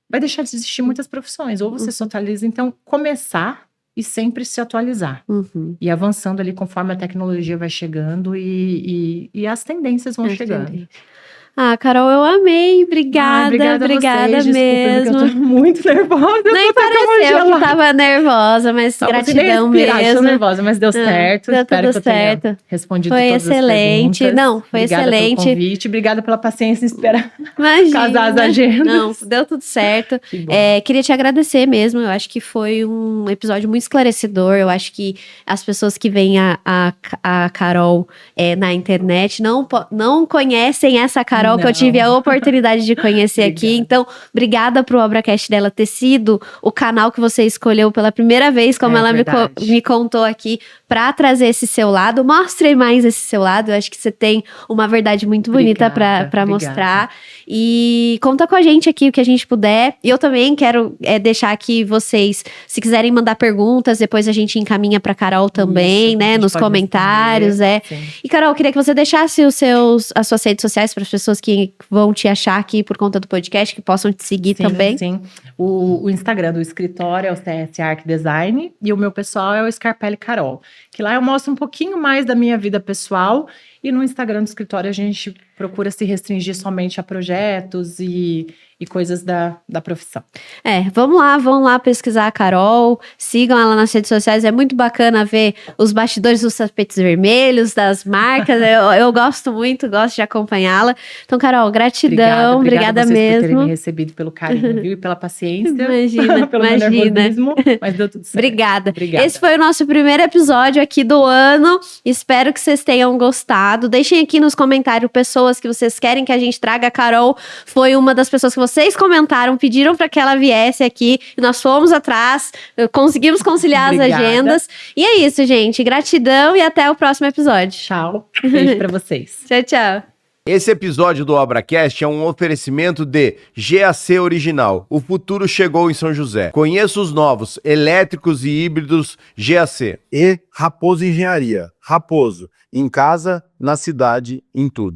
vai deixar de existir muitas profissões, ou você se atualiza, então começar e sempre se atualizar. E avançando ali conforme a tecnologia vai chegando e as tendências vão chegando. Ah, Carol, eu amei. Obrigada, obrigada vocês, mesmo. Eu tô muito nervosa. Nem pareceu que tava nervosa, mas gratidão mesmo. Estou nervosa, mas deu certo. Deu Espero tudo que eu tenha certo. respondido Foi todas excelente. as perguntas. Não, foi Obrigada excelente. Pelo convite, obrigada pela paciência em esperar Imagina. casar as agendas. Não, deu tudo certo. Que bom. Queria te agradecer mesmo. Eu acho que foi um episódio muito esclarecedor. Eu acho que as pessoas que veem a Carol na internet não conhecem essa Carol que eu tive a oportunidade de conhecer aqui. Então, obrigada pro Obracast dela ter sido o canal que você escolheu pela primeira vez, como ela me contou aqui, para trazer esse seu lado. Mostre mais esse seu lado. Eu acho que você tem uma verdade muito bonita para Obrigada. mostrar. E conta com a gente aqui o que a gente puder. E eu também quero deixar aqui vocês, se quiserem mandar perguntas, depois a gente encaminha para Carol também, Isso, a né? gente Nos pode comentários, responder. Sim. E Carol, eu queria que você deixasse as suas redes sociais para as pessoas que vão te achar aqui por conta do podcast, que possam te seguir também. Sim. O Instagram do escritório é o CS Arc Design e o meu pessoal é o Scarpelli Carol. Que lá eu mostro um pouquinho mais da minha vida pessoal e no Instagram do escritório a gente procura se restringir somente a projetos e coisas da profissão. Vão lá pesquisar a Carol, sigam ela nas redes sociais, é muito bacana ver os bastidores dos tapetes vermelhos, das marcas, eu gosto muito, gosto de acompanhá-la. Então, Carol, gratidão, obrigada vocês por terem mesmo. me recebido, pelo carinho, viu? E pela paciência. Imagina, pelo meu nervosismo, mas deu tudo certo. Obrigada. Obrigada. Esse foi o nosso primeiro episódio aqui do ano. Espero que vocês tenham gostado. Deixem aqui nos comentários pessoas que vocês querem que a gente traga. A Carol foi uma das pessoas que vocês comentaram, pediram para que ela viesse aqui. E nós fomos atrás, conseguimos conciliar as agendas. E é isso, gente. Gratidão e até o próximo episódio. Tchau. Beijo para vocês. Tchau. Esse episódio do ObraCast é um oferecimento de GAC Original. O futuro chegou em São José. Conheça os novos elétricos e híbridos GAC. E Raposo Engenharia. Raposo, em casa, na cidade, em tudo.